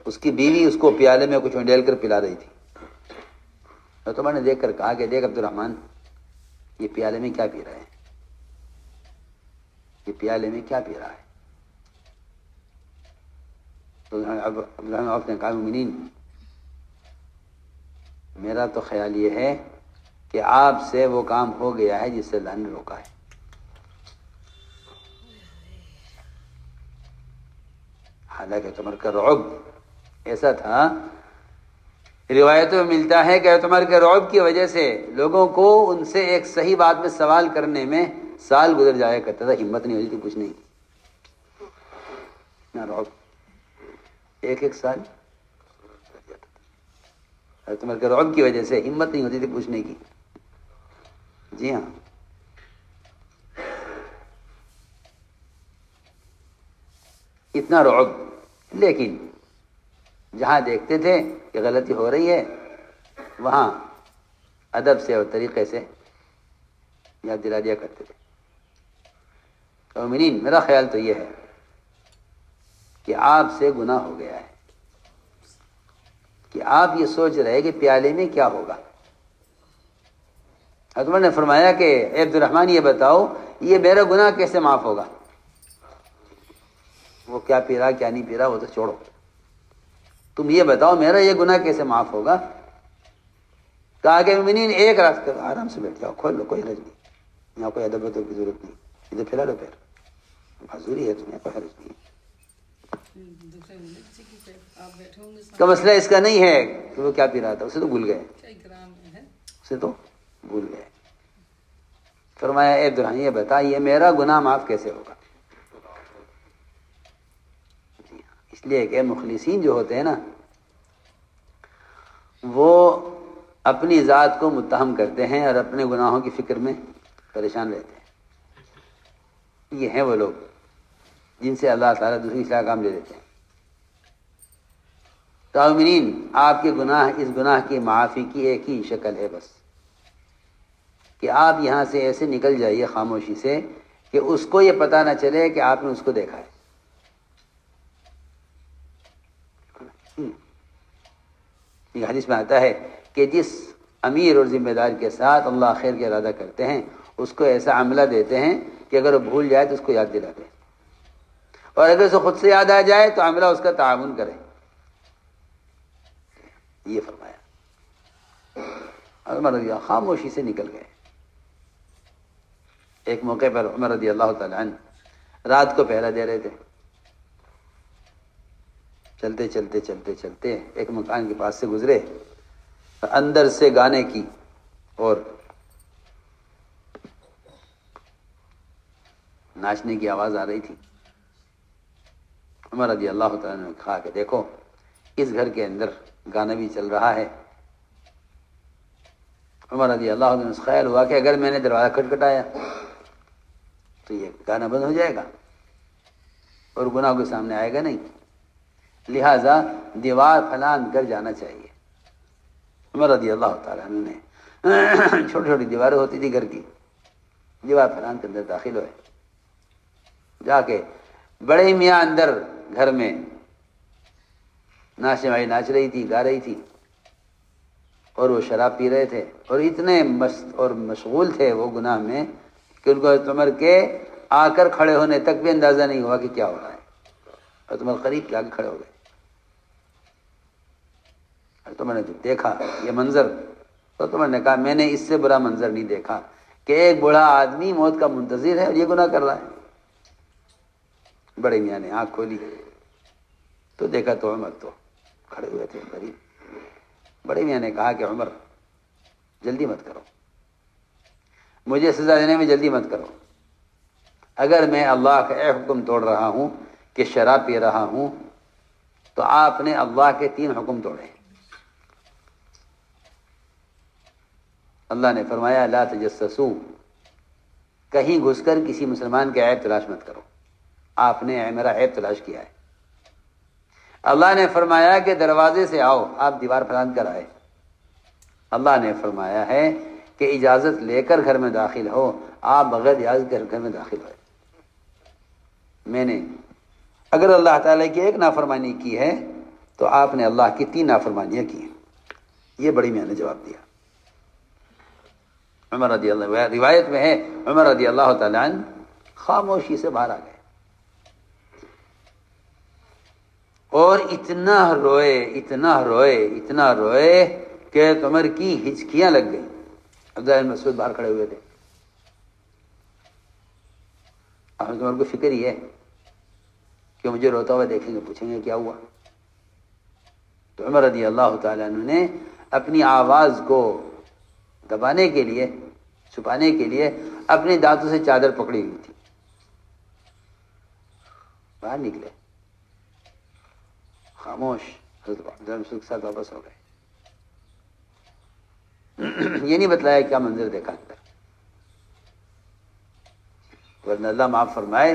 اس کی بیوی اس کو پیالے میں کچھ انڈیل کر پلا رہی تھی. تو میں نے دیکھ کر کہا کہ دیکھ عبد الرحمن، یہ پیالے میں کیا پی رہا ہے؟ یہ پیالے میں کیا پی رہا ہے؟ تو عبد الرحمن عوف نے کہا مومنین، میرا تو خیال یہ ہے کہ آپ سے وہ کام ہو گیا ہے جس سے اللہ نے روکا ہے. حالانکہ عمر کا رعب ایسا تھا، روایتوں میں ملتا ہے کہ عمر کے رعب کی وجہ سے لوگوں کو ان سے ایک صحیح بات میں سوال کرنے میں سال گزر جایا کرتا تھا، ہمت نہیں ہوتی تھی کچھ نہیں نہ رعب. ایک سال عمر کے رعب کی وجہ سے ہمت نہیں ہوتی تھی پوچھنے کی. جی ہاں، اتنا رعب. لیکن جہاں دیکھتے تھے کہ غلطی ہو رہی ہے وہاں ادب سے اور طریقے سے یاد دلا دیا کرتے تھے. مومنین، میرا خیال تو یہ ہے کہ آپ سے گناہ ہو گیا ہے کہ آپ یہ سوچ رہے کہ پیالے میں کیا ہوگا. عمر نے فرمایا کہ اے عبد الرحمن یہ بتاؤ یہ میرا گناہ کیسے معاف ہوگا؟ وہ کیا پی رہا کیا نہیں پی رہا وہ تو چھوڑو، تم یہ بتاؤ میرا یہ گناہ کیسے معاف ہوگا؟ کہا کہ مومنین ایک رات کر آرام سے بیٹھ جاؤ، کھول لو، کوئی حرج نہیں، یہاں کوئی ادب کی ضرورت نہیں، ادھر پھیلا لو پیر، معذوری ہے تمہیں، کوئی حرج نہیں. کا مسئلہ اس کا نہیں ہے کہ وہ کیا پی رہا تھا، اسے تو بھول گئے، اسے تو بھول گئے. فرمایا اے عبد الرحمن یہ بتا یہ میرا گناہ معاف کیسے ہوگا؟ اس لیے کہ مخلصین جو ہوتے ہیں نا وہ اپنی ذات کو متہم کرتے ہیں اور اپنے گناہوں کی فکر میں پریشان رہتے ہیں. یہ ہیں وہ لوگ جن سے اللہ تعالیٰ دوسری اصلاح کام لے لیتے ہیں. مومنین، آپ کے گناہ اس گناہ کی معافی کی ایک ہی شکل ہے بس کہ آپ یہاں سے ایسے نکل جائیے خاموشی سے کہ اس کو یہ پتہ نہ چلے کہ آپ نے اس کو دیکھا ہے. یہ حدیث میں آتا ہے کہ جس امیر اور ذمہ دار کے ساتھ اللہ خیر کا ارادہ کرتے ہیں اس کو ایسا عملہ دیتے ہیں کہ اگر وہ بھول جائے تو اس کو یاد دلاتے ہیں، اور اگر اسے خود سے یاد آ جائے تو عملہ اس کا تعاون کرے. یہ فرمایا. عمر رضی اللہ خاموشی سے نکل گئے. ایک موقع پر عمر رضی اللہ تعالیٰ عنہ رات کو پہرا دے رہے تھے. چلتے چلتے چلتے چلتے ایک مکان کے پاس سے گزرے، اندر سے گانے کی اور ناچنے کی آواز آ رہی تھی. عمر رضی اللہ تعالیٰ نے کہا کہ دیکھو اس گھر کے اندر گانا بھی چل رہا ہے. عمر رضی اللہ عنہ سے خیال ہوا کہ اگر میں نے دروازہ کھٹکھٹایا تو یہ گانا بند ہو جائے گا اور گناہ کے سامنے آئے گا نہیں، لہذا دیوار پھلان کر جانا چاہیے. عمر رضی اللہ تعالیٰ عنہ نے چھوٹی چھوٹی دیواریں ہوتی تھی گھر کی، دیوار پھلان کے اندر داخل ہوئے. جا کے بڑے میاں اندر گھر میں ناچنے والی ناچ رہی تھی، گا رہی تھی. اور وہ شراب پی رہے تھے اور اتنے مست اور مشغول تھے وہ گناہ میں کہ ان کو حضرت عمر کے آ کر کھڑے ہونے تک بھی اندازہ نہیں ہوا کہ کیا ہو رہا ہے. حضرت عمر قریب کے آگے کھڑے ہو گئے. حضرت عمر نے دیکھا یہ منظر، حضرت عمر نے کہا میں نے اس سے برا منظر نہیں دیکھا کہ ایک بوڑھا آدمی موت کا منتظر ہے اور یہ گناہ کر رہا ہے. بڑے میاں نے آنکھ کھولی تو دیکھا تو عمر تو کھڑے ہوئے تھے قریب. بڑے میاں نے کہا کہ عمر جلدی مت کرو، مجھے سزا دینے میں جلدی مت کرو. اگر میں اللہ کا حکم توڑ رہا ہوں کہ شراب پی رہا ہوں تو آپ نے اللہ کے 3 حکم توڑے. اللہ نے فرمایا لا تجسسوا، کہیں گھس کر کسی مسلمان کے عیب تلاش مت کرو. آپ نے میرا عیب تلاش کیا ہے. اللہ نے فرمایا کہ دروازے سے آؤ، آپ دیوار پھلانگ کر آئے. اللہ نے فرمایا ہے کہ اجازت لے کر گھر میں داخل ہو، آپ بغیر اجازت کے گھر میں داخل ہوئے. میں نے اگر اللہ تعالیٰ کی ایک نافرمانی کی ہے تو آپ نے اللہ کی 3 نافرمانیاں کی ہیں. یہ بڑی میاں نے جواب دیا. عمر رضی اللہ، روایت میں ہے عمر رضی اللہ تعالیٰ عنہ خاموشی سے باہر آ گئے اور اتنا روئے اتنا روئے اتنا روئے کہ عمر کی ہچکیاں لگ گئیں. عبداللہ بن مسعود باہر کھڑے ہوئے تھے. حضرت عمر کو فکر ہی ہے کہ مجھے روتا ہوا دیکھیں گے، پوچھیں گے کیا ہوا. تو عمر رضی اللہ تعالیٰ عنہ نے اپنی آواز کو دبانے کے لیے، چھپانے کے لیے اپنے دانتوں سے چادر پکڑی ہوئی تھی. باہر نکلے خاموش. حضرت عبداللہ بن مسعود کے ساتھ واپس ہو گئے. یہ نہیں بتلایا کیا منظر دیکھا اندر، ورنہ اللہ معاف فرمائے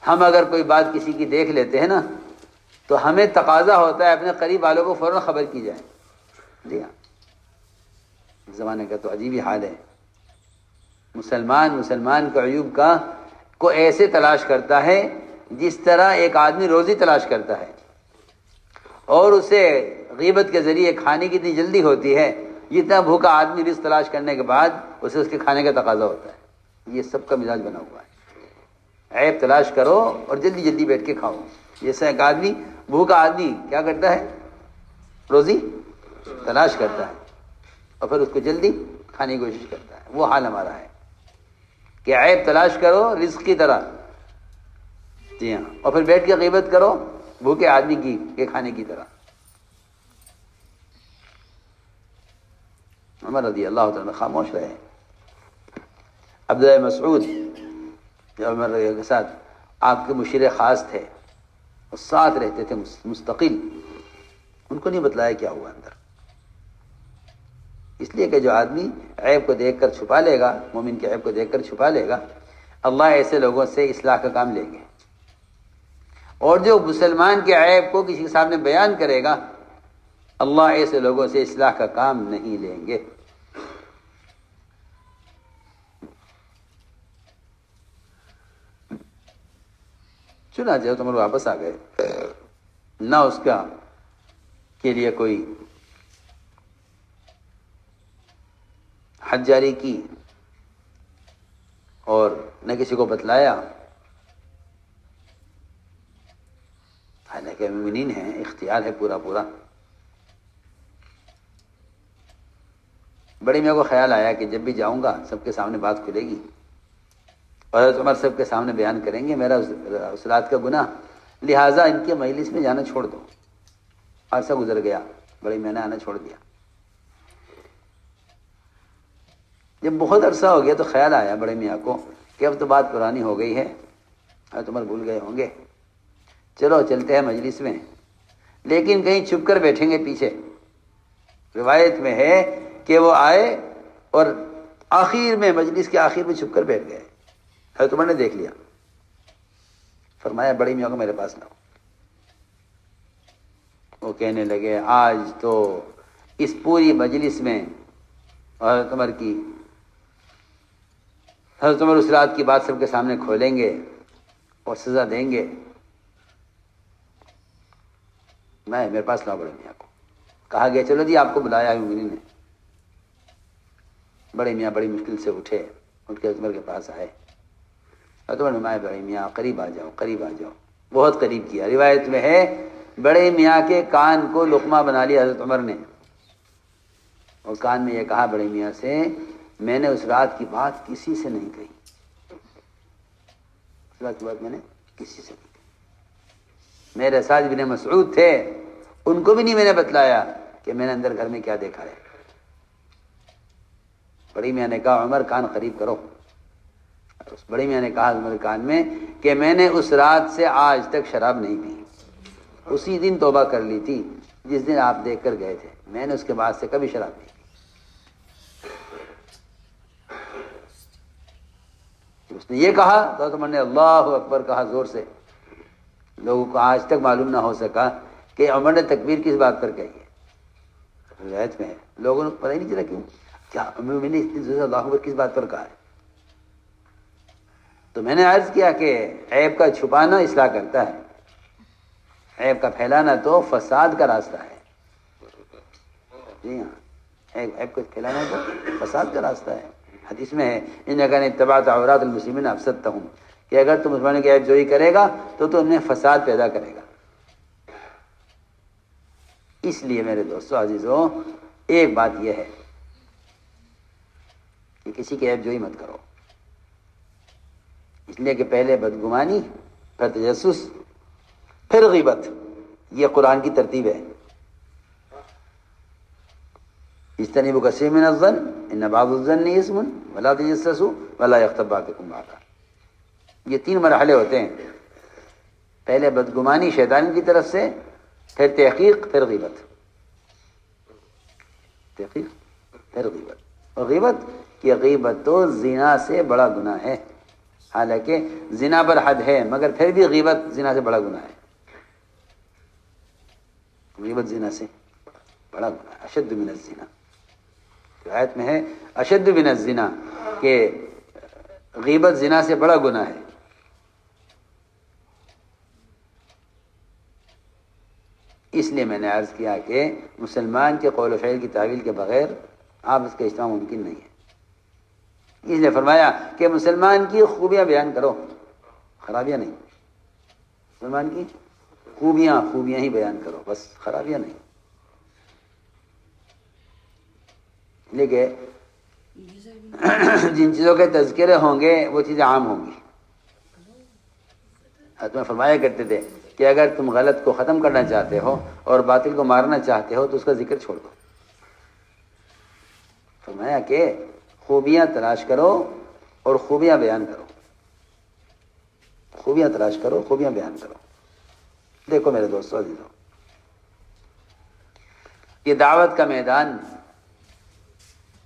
ہم اگر کوئی بات کسی کی دیکھ لیتے ہیں نا تو ہمیں تقاضا ہوتا ہے اپنے قریب والوں کو فوراً خبر کی جائے. جی ہاں، اس زمانے کا تو عجیب ہی حال ہے. مسلمان کے عیوب کا کو ایسے تلاش کرتا ہے جس طرح ایک آدمی روزی تلاش کرتا ہے، اور اسے غیبت کے ذریعے کھانے کی اتنی جلدی ہوتی ہے جتنا بھوکا آدمی رزق تلاش کرنے کے بعد اسے اس کے کھانے کا تقاضا ہوتا ہے. یہ سب کا مزاج بنا ہوا ہے. عیب تلاش کرو اور جلدی جلدی بیٹھ کے کھاؤ. جیسا ایک آدمی بھوکا آدمی کیا کرتا ہے، روزی تلاش کرتا ہے اور پھر اس کو جلدی کھانے کی کوشش کرتا ہے. وہ حال ہمارا ہے کہ عیب تلاش کرو رزق کی طرح، جی ہاں، اور پھر بیٹھ کے غیبت کرو بھوکے آدمی کی کے کھانے کی طرح. عمر رضی اللہ تعالیٰ خاموش رہے. عبداللہ بن مسعود جو عمر رضی اللہ کے ساتھ آپ کے مشیر خاص تھے، اور ساتھ رہتے تھے مستقل، ان کو نہیں بتلایا کیا ہوا اندر. اس لیے کہ جو آدمی عیب کو دیکھ کر چھپا لے گا، مومن کے عیب کو دیکھ کر چھپا لے گا، اللہ ایسے لوگوں سے اصلاح کا کام لیں گے. اور جو مسلمان کے عیب کو کسی کے سامنے بیان کرے گا، اللہ ایسے لوگوں سے اصلاح کا کام نہیں لیں گے. چنانچہ تم واپس آ گئے. نہ اس کا کے لیے کوئی حد جاری کی اور نہ کسی کو بتلایا. حالانکہ مومنین ہیں، اختیار ہے پورا پورا. بڑی میاں کو خیال آیا کہ جب بھی جاؤں گا سب کے سامنے بات کھلے گی اور حضرت عمر سب کے سامنے بیان کریں گے میرا اس رات کا گناہ، لہٰذا ان کے مجلس میں جانا چھوڑ دو. عرصہ گزر گیا، بڑی میاں نے آنا چھوڑ دیا. جب بہت عرصہ ہو گیا تو خیال آیا بڑے میاں کو کہ اب تو بات پرانی ہو گئی ہے، حضرت عمر بھول گئے ہوں گے، چلو چلتے ہیں مجلس میں، لیکن کہیں چھپ کر بیٹھیں گے پیچھے. روایت میں ہے کہ وہ آئے اور آخر میں مجلس کے آخر میں چھپ کر بیٹھ گئے. حضرت عمر نے دیکھ لیا، فرمایا بڑی میاں کو میرے پاس لاؤ. وہ کہنے لگے آج تو اس پوری مجلس میں حضرت عمر اس رات کی بات سب کے سامنے کھولیں گے اور سزا دیں گے. میرے پاس لاؤ بڑے میاں کو. کہا گیا چلو جی آپ کو بلایا مومنین نے. بڑے میاں بڑی مشکل سے اٹھے، اٹھ کے عمر کے پاس آئے. عمر نے بڑے میاں قریب آ جاؤ، قریب آ جاؤ. بہت قریب کیا. روایت میں ہے بڑے میاں کے کان کو لقمہ بنا لیا حضرت عمر نے، اور کان میں یہ کہا بڑے میاں سے، میں نے اس رات کی بات کسی سے نہیں کہی. اس رات کی بات میں نے کسی سے نہیں کہی. میرے ساتھ ابن مسعود تھے، ان کو بھی نہیں میں نے بتلایا کہ میں نے اندر گھر میں کیا دیکھا ہے. بڑی میاں نے کہا عمر کان قریب کرو. اس بڑی میاں نے کہا عمر کان میں کہ میں نے اس رات سے آج تک شراب نہیں پی. اسی دن توبہ کر لی تھی جس دن آپ دیکھ کر گئے تھے. میں نے اس کے بعد سے کبھی شراب نہیں پی. اس نے یہ کہا تو عمر نے اللہ اکبر کہا زور سے. لوگوں کو آج تک معلوم نہ ہو سکا کہ عمر نے تکبیر کس بات پر کہی ہے. روایت میں ہے لوگوں کو پتہ ہی نہیں چلا کیوں کیا میں نے اتنی زور سے اللہ اکبر کس بات پر کہا ہے. تو میں نے عرض کیا کہ عیب کا چھپانا اصلاح کرتا ہے، عیب کا پھیلانا تو فساد کا راستہ ہے. جی ہاں، عیب کو پھیلانا تو فساد کا راستہ ہے. حدیث میں ہے انک ان اتبعت عورات المسلمین افسدتهم، کہ اگر تم مسلمانوں کی عیب جوئی کرے گا تو تم نے فساد پیدا کرے گا. اس لیے میرے دوستو عزیزو، ایک بات یہ ہے کہ کسی کی عیب جوئی مت کرو، اس لیے کہ پہلے بدگمانی، پھر تجسس، پھر غیبت. یہ قرآن کی ترتیب ہے. اجتنبوا کثیرا من الظن ان بعض الظن اثم ولا تجسسوا ولا یغتب بعضکم بعضا. یہ 3 مرحلے ہوتے ہیں. پہلے بدگمانی شیطان کی طرف سے، پھر تحقیق، پھر غیبت. تحقیق پھر غیبت. اور غیبت تو زنا سے بڑا گناہ ہے. حالانکہ زنا پر حد ہے مگر پھر بھی غیبت زنا سے بڑا گناہ ہے. غیبت زنا سے بڑا گناہ ہے، اشد من الزنا. روایت میں ہے اشد من الزنا، کہ غیبت زنا سے بڑا گناہ ہے. اس لیے میں نے عرض کیا کہ مسلمان کے قول و فعل کی تعویل کے بغیر آپ اس کا اجتماع ممکن نہیں ہے. اس لیے فرمایا کہ مسلمان کی خوبیاں بیان کرو، خرابیاں نہیں. مسلمان کی خوبیاں ہی بیان کرو، بس خرابیاں نہیں. لیکن جن چیزوں کے تذکرے ہوں گے وہ چیزیں عام ہوں گی. حضرت فرمایا کرتے تھے کہ اگر تم غلط کو ختم کرنا چاہتے ہو اور باطل کو مارنا چاہتے ہو تو اس کا ذکر چھوڑ دو. فرمایا کہ خوبیاں تلاش کرو اور خوبیاں بیان کرو. خوبیاں تلاش کرو، خوبیاں بیان کرو. دیکھو میرے دوستو عزیزو، یہ دعوت کا میدان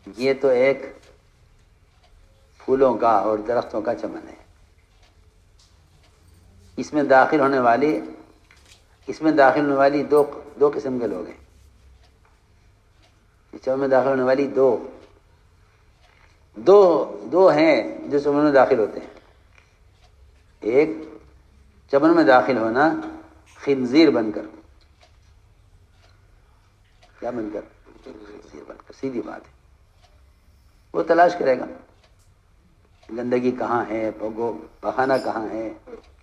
یہ تو ایک پھولوں کا اور درختوں کا چمن ہے. اس میں داخل ہونے والی دو قسم کے لوگ ہیں. اس چمن میں داخل ہونے والی دو ہیں جو چمن میں داخل ہوتے ہیں. ایک چمن میں داخل ہونا خنزیر بن کر. کیا بن کر؟ خنزیر بن کر. سیدھی بات ہے. وہ تلاش کرے گا گندگی کہاں ہے، پخانہ کہاں ہے،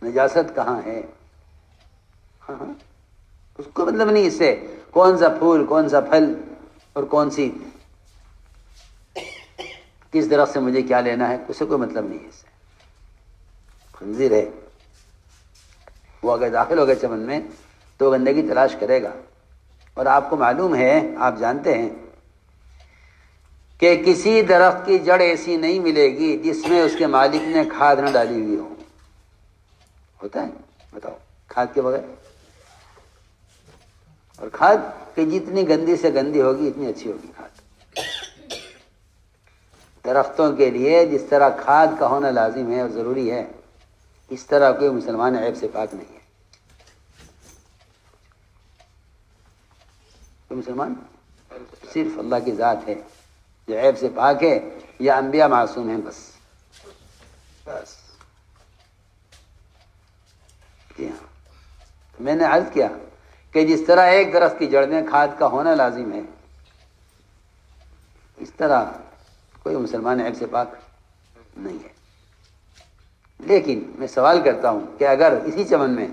نجاست کہاں ہے. ہاں اس کو مطلب نہیں اس سے کون سا پھول، کون سا پھل اور کس درخت سے مجھے کیا لینا ہے، اسے کوئی مطلب نہیں ہے. اس سے خنزیر ہے. وہ اگر داخل ہو گئے چمن میں تو گندگی تلاش کرے گا. اور آپ کو معلوم ہے، آپ جانتے ہیں کہ کسی درخت کی جڑ ایسی نہیں ملے گی جس میں اس کے مالک نے کھاد نہ ڈالی ہوئی ہو. ہوتا ہے؟ بتاؤ، کھاد کے بغیر. اور کھاد کہ جتنی گندی سے گندی ہوگی اتنی اچھی ہوگی کھاد. درختوں کے لیے جس طرح کھاد کا ہونا لازم ہے اور ضروری ہے، اس طرح کوئی مسلمان عیب سے پاک نہیں ہے. کوئی مسلمان صرف اللہ کی ذات ہے جو عیب سے پاک ہے، یا انبیاء معصوم ہیں. بس جی ہاں. میں نے عرض کیا کہ جس طرح ایک درخت کی جڑ میں کھاد کا ہونا لازم ہے، اس طرح کوئی مسلمان عیب سے پاک نہیں ہے۔ لیکن میں سوال کرتا ہوں کہ اگر اسی چمن میں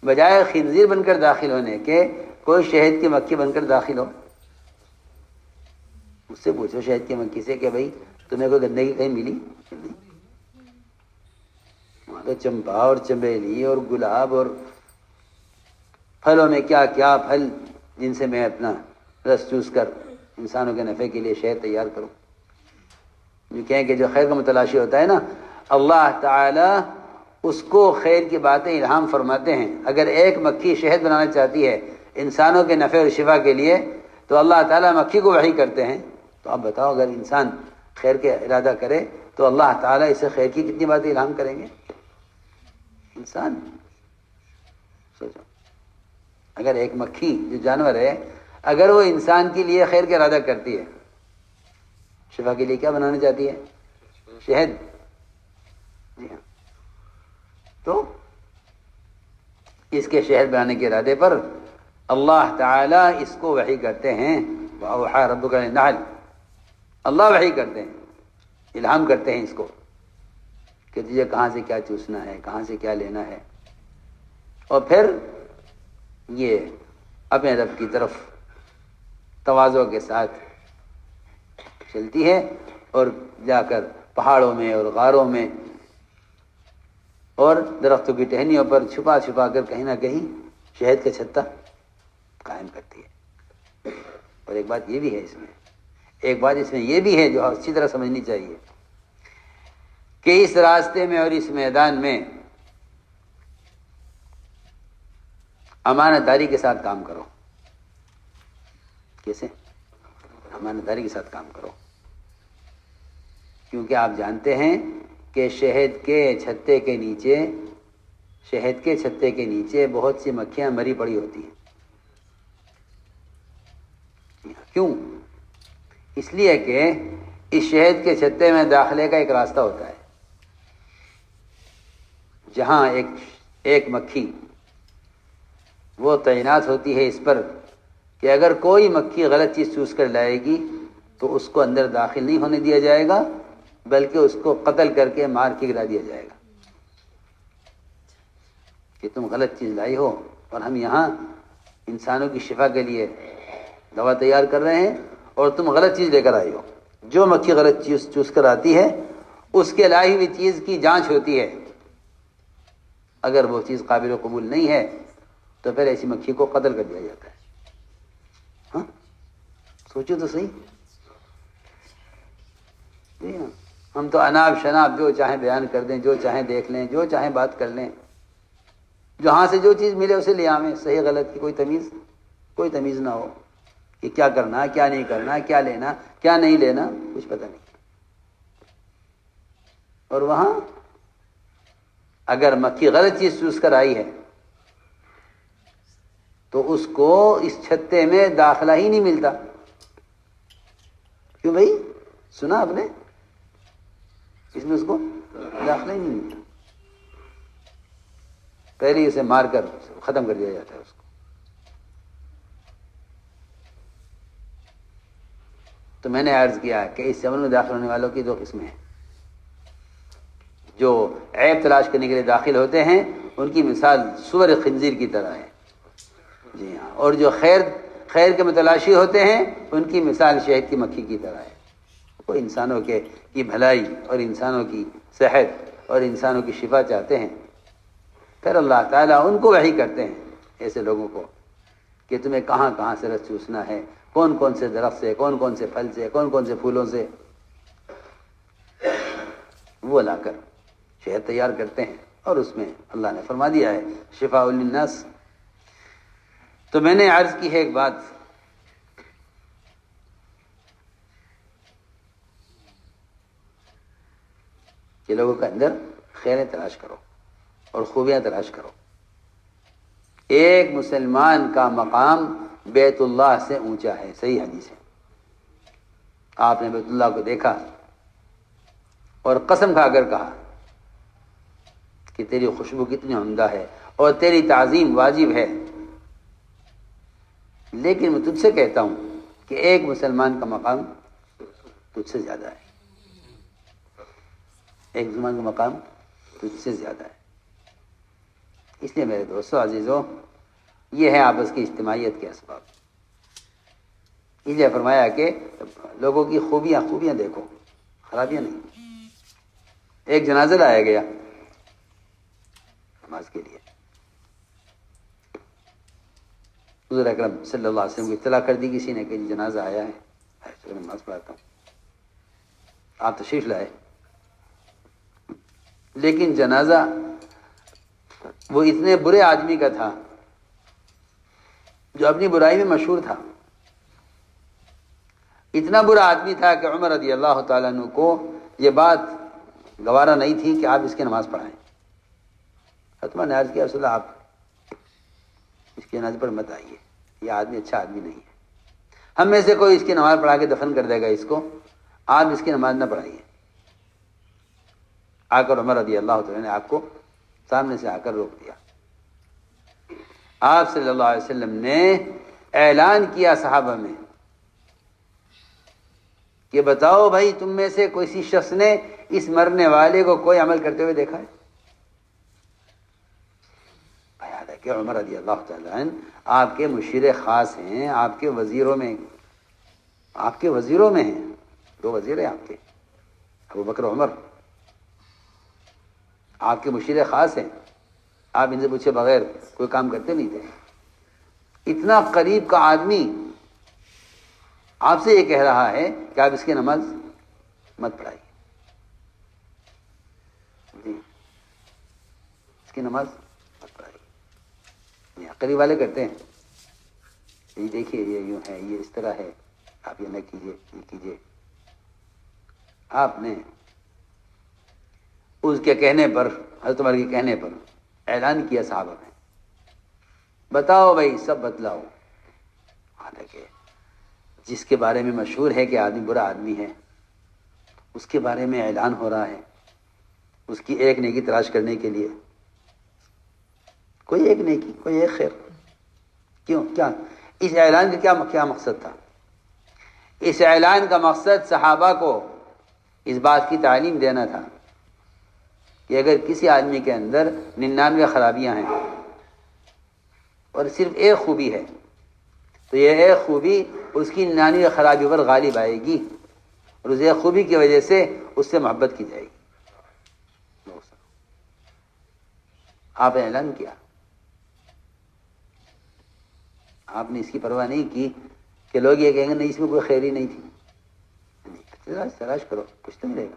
بجائے خنزیر بن کر داخل ہونے کے کوئی شہد کی مکھی بن کر داخل ہو، اس سے پوچھو شہد کی مکھی سے کہ بھائی تمہیں کوئی گندگی کہیں ملی؟ وہاں تو چمپا اور چنبیلی اور گلاب اور پھلوں میں کیا کیا پھل جن سے میں اپنا رس چوس کر انسانوں کے نفع کے لیے شہد تیار کروں۔ یہ کہیں کہ جو خیر کا متلاشی ہوتا ہے نا، اللہ تعالی اس کو خیر کی باتیں الہام فرماتے ہیں۔ اگر ایک مکھی شہد بنانا چاہتی ہے انسانوں کے نفع اور شفا کے لیے تو اللہ تعالیٰ مکھی کو وحی کرتے ہیں۔ تو آپ بتاؤ، اگر انسان خیر کے ارادہ کرے تو اللہ تعالیٰ اسے خیر کی کتنی باتیں الہام کریں گے؟ انسان سوچو، اگر ایک مکھی جو جانور ہے اگر وہ انسان کے لیے خیر کا ارادہ کرتی ہے، شفا کے لیے کیا بنانا چاہتی ہے؟ شہد۔ جی ہاں، تو اس کے شہد بنانے کے ارادے پر اللہ تعالیٰ اس کو وحی کرتے ہیں۔ وَأَوْحَىٰ رَبُّكَ إِلَى النَّحْلِ، اللہ وحی کرتے ہیں، الہام کرتے ہیں اس کو کہ تجھے کہاں سے کیا چوسنا ہے، کہاں سے کیا لینا ہے، اور پھر یہ اپنے رب کی طرف تواضع کے ساتھ چلتی ہے اور جا کر پہاڑوں میں اور غاروں میں اور درختوں کی ٹہنیوں پر چھپا چھپا کر کہیں نہ کہیں شہد کا چھتا قائم کرتی ہے۔ اور ایک بات یہ بھی ہے اس میں یہ بھی ہے جو اچھی طرح سمجھنی چاہیے کہ اس راستے میں اور اس میدان میں امانت داری کے ساتھ کام کرو۔ کیسے؟ امانت داری کے ساتھ کام کرو، کیونکہ آپ جانتے ہیں کہ شہد کے چھتے کے نیچے بہت سی مکھیاں مری پڑی ہوتی ہیں۔ کیوں؟ اس لیے کہ اس شہد کے چھتے میں داخلے کا ایک راستہ ہوتا ہے، جہاں ایک مکھی وہ تعینات ہوتی ہے اس پر کہ اگر کوئی مکھی غلط چیز چوس کر لائے گی تو اس کو اندر داخل نہیں ہونے دیا جائے گا، بلکہ اس کو قتل کر کے مار کے گرا دیا جائے گا کہ تم غلط چیز لائی ہو، اور ہم یہاں انسانوں کی شفا کے لیے دوا تیار کر رہے ہیں اور تم غلط چیز لے کر آئی ہو۔ جو مکھی غلط چیز چوس کر آتی ہے اس کے لائی ہوئی چیز کی جانچ ہوتی ہے، اگر وہ چیز قابل قبول نہیں ہے تو پھر ایسی مکھی کو قتل کر دیا جاتا ہے۔ ہاں سوچو تو صحیح۔ جی ہاں، ہم تو اناب شناب جو چاہیں بیان کر دیں، جو چاہیں دیکھ لیں، جو چاہیں بات کر لیں، جہاں سے جو چیز ملے اسے لے آویں، صحیح غلط کی کوئی تمیز نہ ہو کہ کیا کرنا، کیا نہیں کرنا، کیا لینا، کیا نہیں لینا، کچھ پتہ نہیں۔ اور وہاں اگر مکھی غلط چیز چوس کر آئی ہے تو اس کو اس چھتے میں داخلہ ہی نہیں ملتا۔ کیوں بھائی؟ سنا آپ نے؟ اس میں اس کو داخلہ ہی نہیں ملتا، پہلے اسے مار کر ختم کر دیا جاتا ہے اس کو۔ تو میں نے عرض کیا کہ اس چمن میں داخل ہونے والوں کی دو قسمیں ہیں، جو عیب تلاش کرنے کے لیے داخل ہوتے ہیں ان کی مثال سور خنزیر کی طرح ہے، جی ہاں، اور جو خیر کے متلاشی ہوتے ہیں ان کی مثال شہد کی مکھی کی طرح ہے۔ وہ انسانوں کی بھلائی اور انسانوں کی صحت اور انسانوں کی شفا چاہتے ہیں، پھر اللہ تعالیٰ ان کو وحی کرتے ہیں ایسے لوگوں کو کہ تمہیں کہاں کہاں سے رس چوسنا ہے، کون کون سے درخت سے، کون کون سے پھل سے، کون کون سے پھولوں سے، وہ لا کر شہد تیار کرتے ہیں، اور اس میں اللہ نے فرما دیا ہے شفاء للناس۔ تو میں نے عرض کی ہے ایک بات کہ لوگوں کے اندر خیریں تلاش کرو اور خوبیاں تلاش کرو۔ ایک مسلمان کا مقام بیت اللہ سے اونچا ہے، صحیح حدیث ہے۔ آپ نے بیت اللہ کو دیکھا اور قسم کھا کر کہا کہ تیری خوشبو کتنی عمدہ ہے اور تیری تعظیم واجب ہے، لیکن میں تجھ سے کہتا ہوں کہ ایک مسلمان کا مقام تجھ سے زیادہ ہے، ایک مسلمان کا مقام تجھ سے زیادہ ہے۔ اس لیے میرے دوستو عزیزو، یہ ہے آپس کی اجتماعیت کے اسباب۔ اس لیے فرمایا کہ لوگوں کی خوبیاں دیکھو، خرابیاں نہیں۔ ایک جنازہ لایا گیا نماز کے لیے، حضور اکرم صلی اللہ علیہ وسلم کو اطلاع کر دی کسی نے کہ جنازہ آیا ہے، چلو نماز پڑھاتا ہوں۔ آپ تشریف لائے، لیکن جنازہ وہ اتنے برے آدمی کا تھا جو اپنی برائی میں مشہور تھا۔ اتنا برا آدمی تھا کہ عمر رضی اللہ تعالیٰ عنہ کو یہ بات گوارا نہیں تھی کہ آپ اس کی نماز پڑھائیں۔ فتویٰ نے عرض کیا رسول اللہ آپ اس کی نماز پر مت آئیے، یہ آدمی اچھا آدمی نہیں ہے، ہم میں سے کوئی اس کی نماز پڑھا کے دفن کر دے گا اس کو، آپ اس کی نماز نہ پڑھائیے۔ آ کر عمر رضی اللہ تعالیٰ نے آپ کو سامنے سے آ کر روک دیا۔ آپ صلی اللہ علیہ وسلم نے اعلان کیا صحابہ میں کہ بتاؤ بھائی تم میں سے کسی شخص نے اس مرنے والے کو کوئی عمل کرتے ہوئے دیکھا ہے؟ یاد ہے کہ عمر رضی اللہ تعالیٰ عنہ آپ کے مشیر خاص ہیں، آپ کے وزیروں میں ہیں، 2 وزیر ہیں آپ کے، ابو بکر عمر آپ کے مشیر خاص ہیں، آپ ان سے پوچھے بغیر کوئی کام کرتے نہیں تھے۔ اتنا قریب کا آدمی آپ سے یہ کہہ رہا ہے کہ آپ اس کی نماز مت پڑھائیے، جی اس کی نماز مت پڑھائیے۔ قریب والے کرتے ہیں، یہ دیکھیے یہ یوں ہے، یہ اس طرح ہے، آپ یہ نہ کیجیے، یہ کیجیے۔ آپ نے اس کے کہنے پر، حضرت عمر کے کہنے پر اعلان کیا صحابہ میں، بتاؤ بھائی سب بتلاؤ۔ حالانکہ جس کے بارے میں مشہور ہے کہ آدمی برا آدمی ہے، اس کے بارے میں اعلان ہو رہا ہے، اس کی ایک نیکی تلاش کرنے کے لیے، کوئی ایک نیکی، کوئی ایک خیر، کیوں؟ کیا اس اعلان کا کیا مقصد تھا؟ اس اعلان کا مقصد صحابہ کو اس بات کی تعلیم دینا تھا کہ اگر کسی آدمی کے اندر 99 خرابیاں ہیں اور صرف ایک خوبی ہے، تو یہ ایک خوبی اس کی 99 خرابی پر غالب آئے گی اور اس ایک خوبی کی وجہ سے اس سے محبت کی جائے گی۔ آپ نے اعلان کیا، آپ نے اس کی پرواہ نہیں کی کہ لوگ یہ کہیں گے نہیں اس میں کوئی خیر ہی نہیں تھی، تلاش کرو کچھ تو ملے گا۔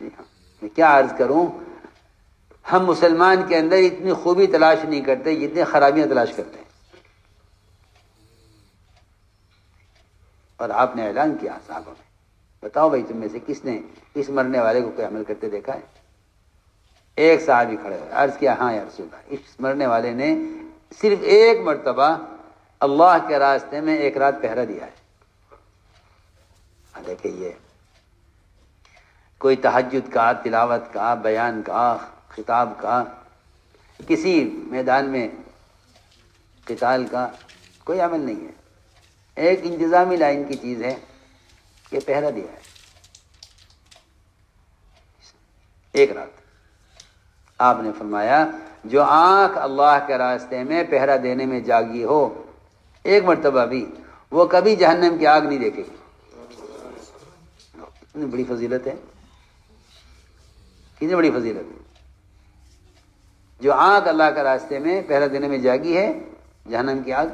جی ہاں، میں کیا عرض کروں، ہم مسلمان کے اندر اتنی خوبی تلاش نہیں کرتے جتنی خرابیاں تلاش کرتے ہیں۔ اور آپ نے اعلان کیا صحابہ میں، بتاؤ بھائی تم میں سے کس نے اس مرنے والے کو کوئی عمل کرتے دیکھا ہے؟ ایک صحابی کھڑے ہوئے، عرض کیا ہاں یا رسول اللہ، اس مرنے والے نے صرف ایک مرتبہ اللہ کے راستے میں ایک رات پہرا دیا ہے۔ دیکھیں یہ کوئی تہجد کا، تلاوت کا، بیان کا، خطاب کا، کسی میدان میں قتال کا کوئی عمل نہیں ہے، ایک انتظامی لائن کی چیز ہے کہ پہرا دیا ہے ایک رات۔ آپ نے فرمایا جو آنکھ اللہ کے راستے میں پہرا دینے میں جاگی ہو ایک مرتبہ بھی، وہ کبھی جہنم کی آگ نہیں دیکھے گی۔ کتنی بڑی فضیلت ہے، کتنی بڑی فضیلت ہے۔ جو آنکھ اللہ کے راستے میں پہرا دینے میں جاگی ہے جہنم کی آگ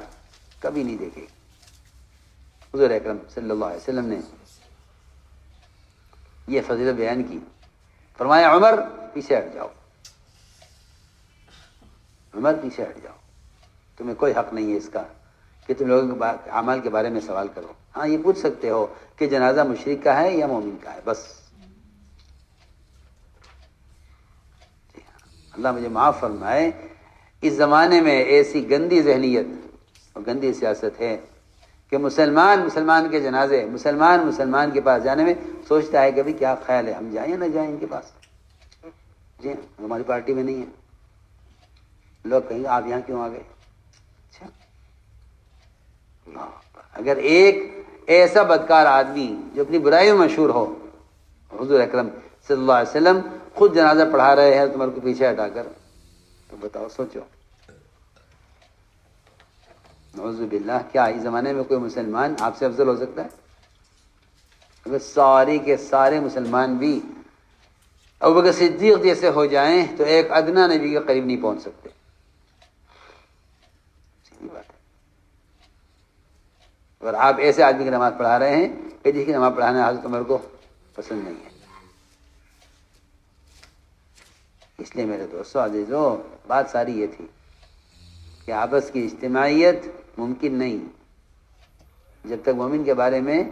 کبھی نہیں دیکھے گی۔ حضور اکرم صلی اللہ علیہ وسلم نے یہ فضیلت بیان کی، فرمایا عمر پیچھے ہٹ جاؤ، عمر پیچھے ہٹ جاؤ، تمہیں کوئی حق نہیں ہے اس کا کہ تم لوگوں کے اعمال کے بارے میں سوال کرو۔ ہاں یہ پوچھ سکتے ہو کہ جنازہ مشرک کا ہے یا مومن کا ہے، بس۔ اللہ مجھے معاف فرمائے، اس زمانے میں ایسی گندی ذہنیت اور گندی سیاست ہے کہ مسلمان کے جنازے، مسلمان کے پاس جانے میں سوچتا ہے کہ بھی کیا خیال ہے، ہم جائیں یا نہ جائیں ان کے پاس؟ جی ہماری پارٹی میں نہیں ہے، لوگ کہیں گے آپ یہاں کیوں آ گئے؟ اچھا اگر ایک ایسا بدکار آدمی جو اپنی برائی میں مشہور ہو، حضور اکرم صلی اللہ علیہ وسلم خود جنازہ پڑھا رہے ہیں تمہارے کو پیچھے ہٹا کر، تو بتاؤ، سوچو، نعوذ باللہ، کیا اس زمانے میں کوئی مسلمان آپ سے افضل ہو سکتا ہے؟ اگر سارے کے سارے مسلمان بھی ابوبکر صدیق جیسے ہو جائیں تو ایک ادنا نبی کے قریب نہیں پہنچ سکتے. سیدھی بات ہے. اور آپ ایسے آدمی کی نماز پڑھا رہے ہیں کہ جس کی نماز پڑھانا حضرت عمر کو پسند نہیں ہے. اس لیے میرے دوستو عزیزو، بات ساری یہ تھی کہ آپس کی اجتماعیت ممکن نہیں جب تک مومن کے بارے میں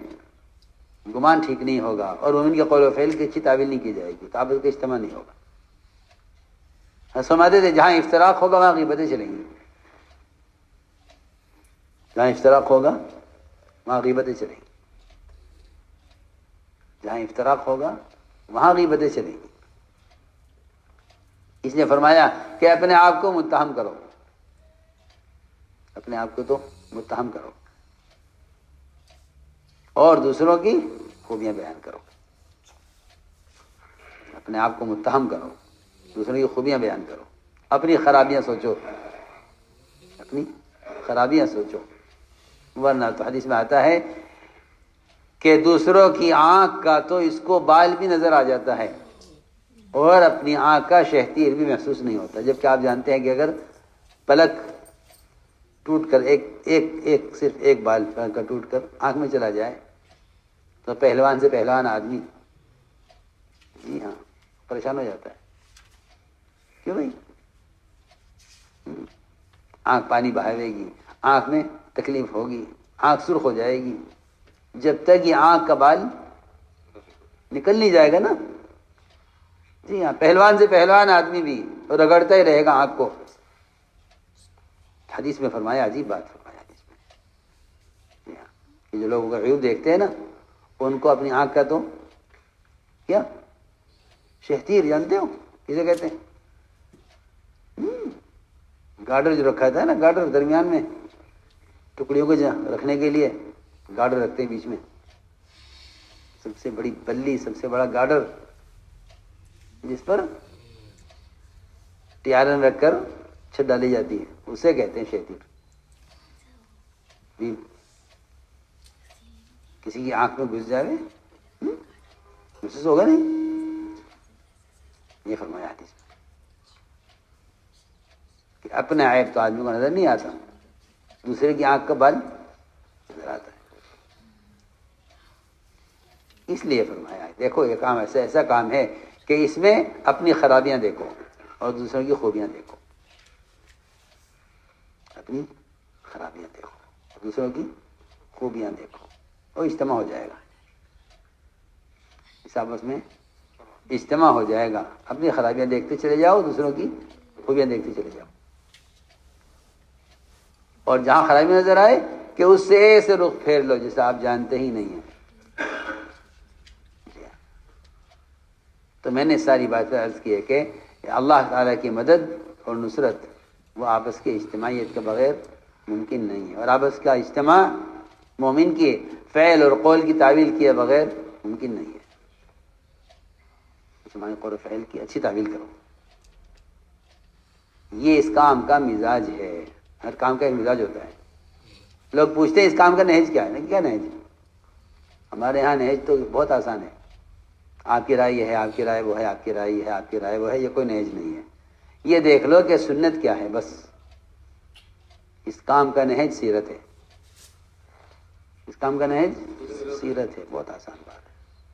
گمان ٹھیک نہیں ہوگا اور مومن کے قول و فعل کی اچھی تعبیر نہیں کی جائے گی تو آپس کا اجتماع نہیں ہوگا. فرماتے تھے جہاں افتراق ہوگا وہاں غیبتیں چلیں گی. جہاں افتراق ہوگا وہاں غیبتیں چلیں گی. جہاں افتراق ہوگا وہاں غیبتیں چلیں گی. اس نے فرمایا کہ اپنے آپ کو متہم کرو، اپنے آپ کو تو متہم کرو اور دوسروں کی خوبیاں بیان کرو. اپنے آپ کو متہم کرو، دوسروں کی خوبیاں بیان کرو، اپنی خرابیاں سوچو، اپنی خرابیاں سوچو. ورنہ تو حدیث میں آتا ہے کہ دوسروں کی آنکھ کا تو اس کو بال بھی نظر آ جاتا ہے اور اپنی آنکھ کا شہتیر بھی محسوس نہیں ہوتا. جبکہ آپ جانتے ہیں کہ اگر پلک ٹوٹ کر صرف ایک بال کا ٹوٹ کر آنکھ میں چلا جائے تو پہلوان سے پہلوان آدمی، جی ہاں، پریشان ہو جاتا ہے. کیوں بھائی؟ آنکھ پانی بہاوے گی، آنکھ میں تکلیف ہوگی، آنکھ سرخ ہو جائے گی. جب تک یہ آنکھ کا بال نکل نہیں جائے گا نا، جی ہاں، پہلوان سے پہلوان آدمی بھی رگڑتا ہی رہے گا آنکھ کو. حدیث میں فرمایا، عجیب بات فرمایا حدیث میں، جی ہاں، کہ جو لوگ عیوب دیکھتے ہیں نا ان کو اپنی آنکھ کا تو کیا شہتیر جانتے ہو کسے کہتے ہیں؟ گارڈر جو رکھا تھا نا، گارڈر درمیان میں ٹکڑیوں کو رکھنے کے لیے گارڈر رکھتے ہیں بیچ میں، سب سے بڑی بلی، سب سے بڑا گارڈر جس پر ٹیارن رکھ کر چھت ڈالی جاتی ہے، اسے کہتے ہیں شہتیر. کسی کی آنکھ میں گھس جائے محسوس ہوگا نہیں. یہ فرمایا حدیث میں کہ اپنے عیب تو آدمی کو نظر نہیں آتا، دوسرے کی آنکھ کا بال نظر آتا ہے. اس لیے فرمایا ہے دیکھو یہ کام ایسا کام ہے کہ اس میں اپنی خرابیاں دیکھو اور دوسروں کی خوبیاں دیکھو. اپنی خرابیاں دیکھو اور دوسروں کی خوبیاں دیکھو اور اجتماع ہو جائے گا. اس آپس میں اجتماع ہو جائے گا. اپنی خرابیاں دیکھتے چلے جاؤ، دوسروں کی خوبیاں دیکھتے چلے جاؤ. اور جہاں خرابی نظر آئے کہ اس سے ایسے رخ پھیر لو جیسے آپ جانتے ہی نہیں ہیں. تو میں نے ساری باتیں عرض کی ہے کہ اللہ تعالیٰ کی مدد اور نصرت وہ آپس کی اجتماعیت کے بغیر ممکن نہیں ہے، اور آپس کا اجتماع مومن کی فعل اور قول کی تعویل کیے بغیر ممکن نہیں ہے. مسلمان قول و فعل کی اچھی تعویل کرو. یہ اس کام کا مزاج ہے. ہر کام کا ایک مزاج ہوتا ہے. لوگ پوچھتے ہیں اس کام کا نہج کیا ہے؟ کیا نہج؟ ہمارے یہاں نہج تو بہت آسان ہے. آپ کی رائے یہ ہے، آپ کی رائے وہ ہے، آپ کی رائے یہ ہے، آپ کی رائے وہ ہے. یہ کوئی نہج نہیں ہے. یہ دیکھ لو کہ سنت کیا ہے، بس. اس کام کا نہج سیرت ہے. اس کام کا نہج سیرت ہے. بہت آسان بات.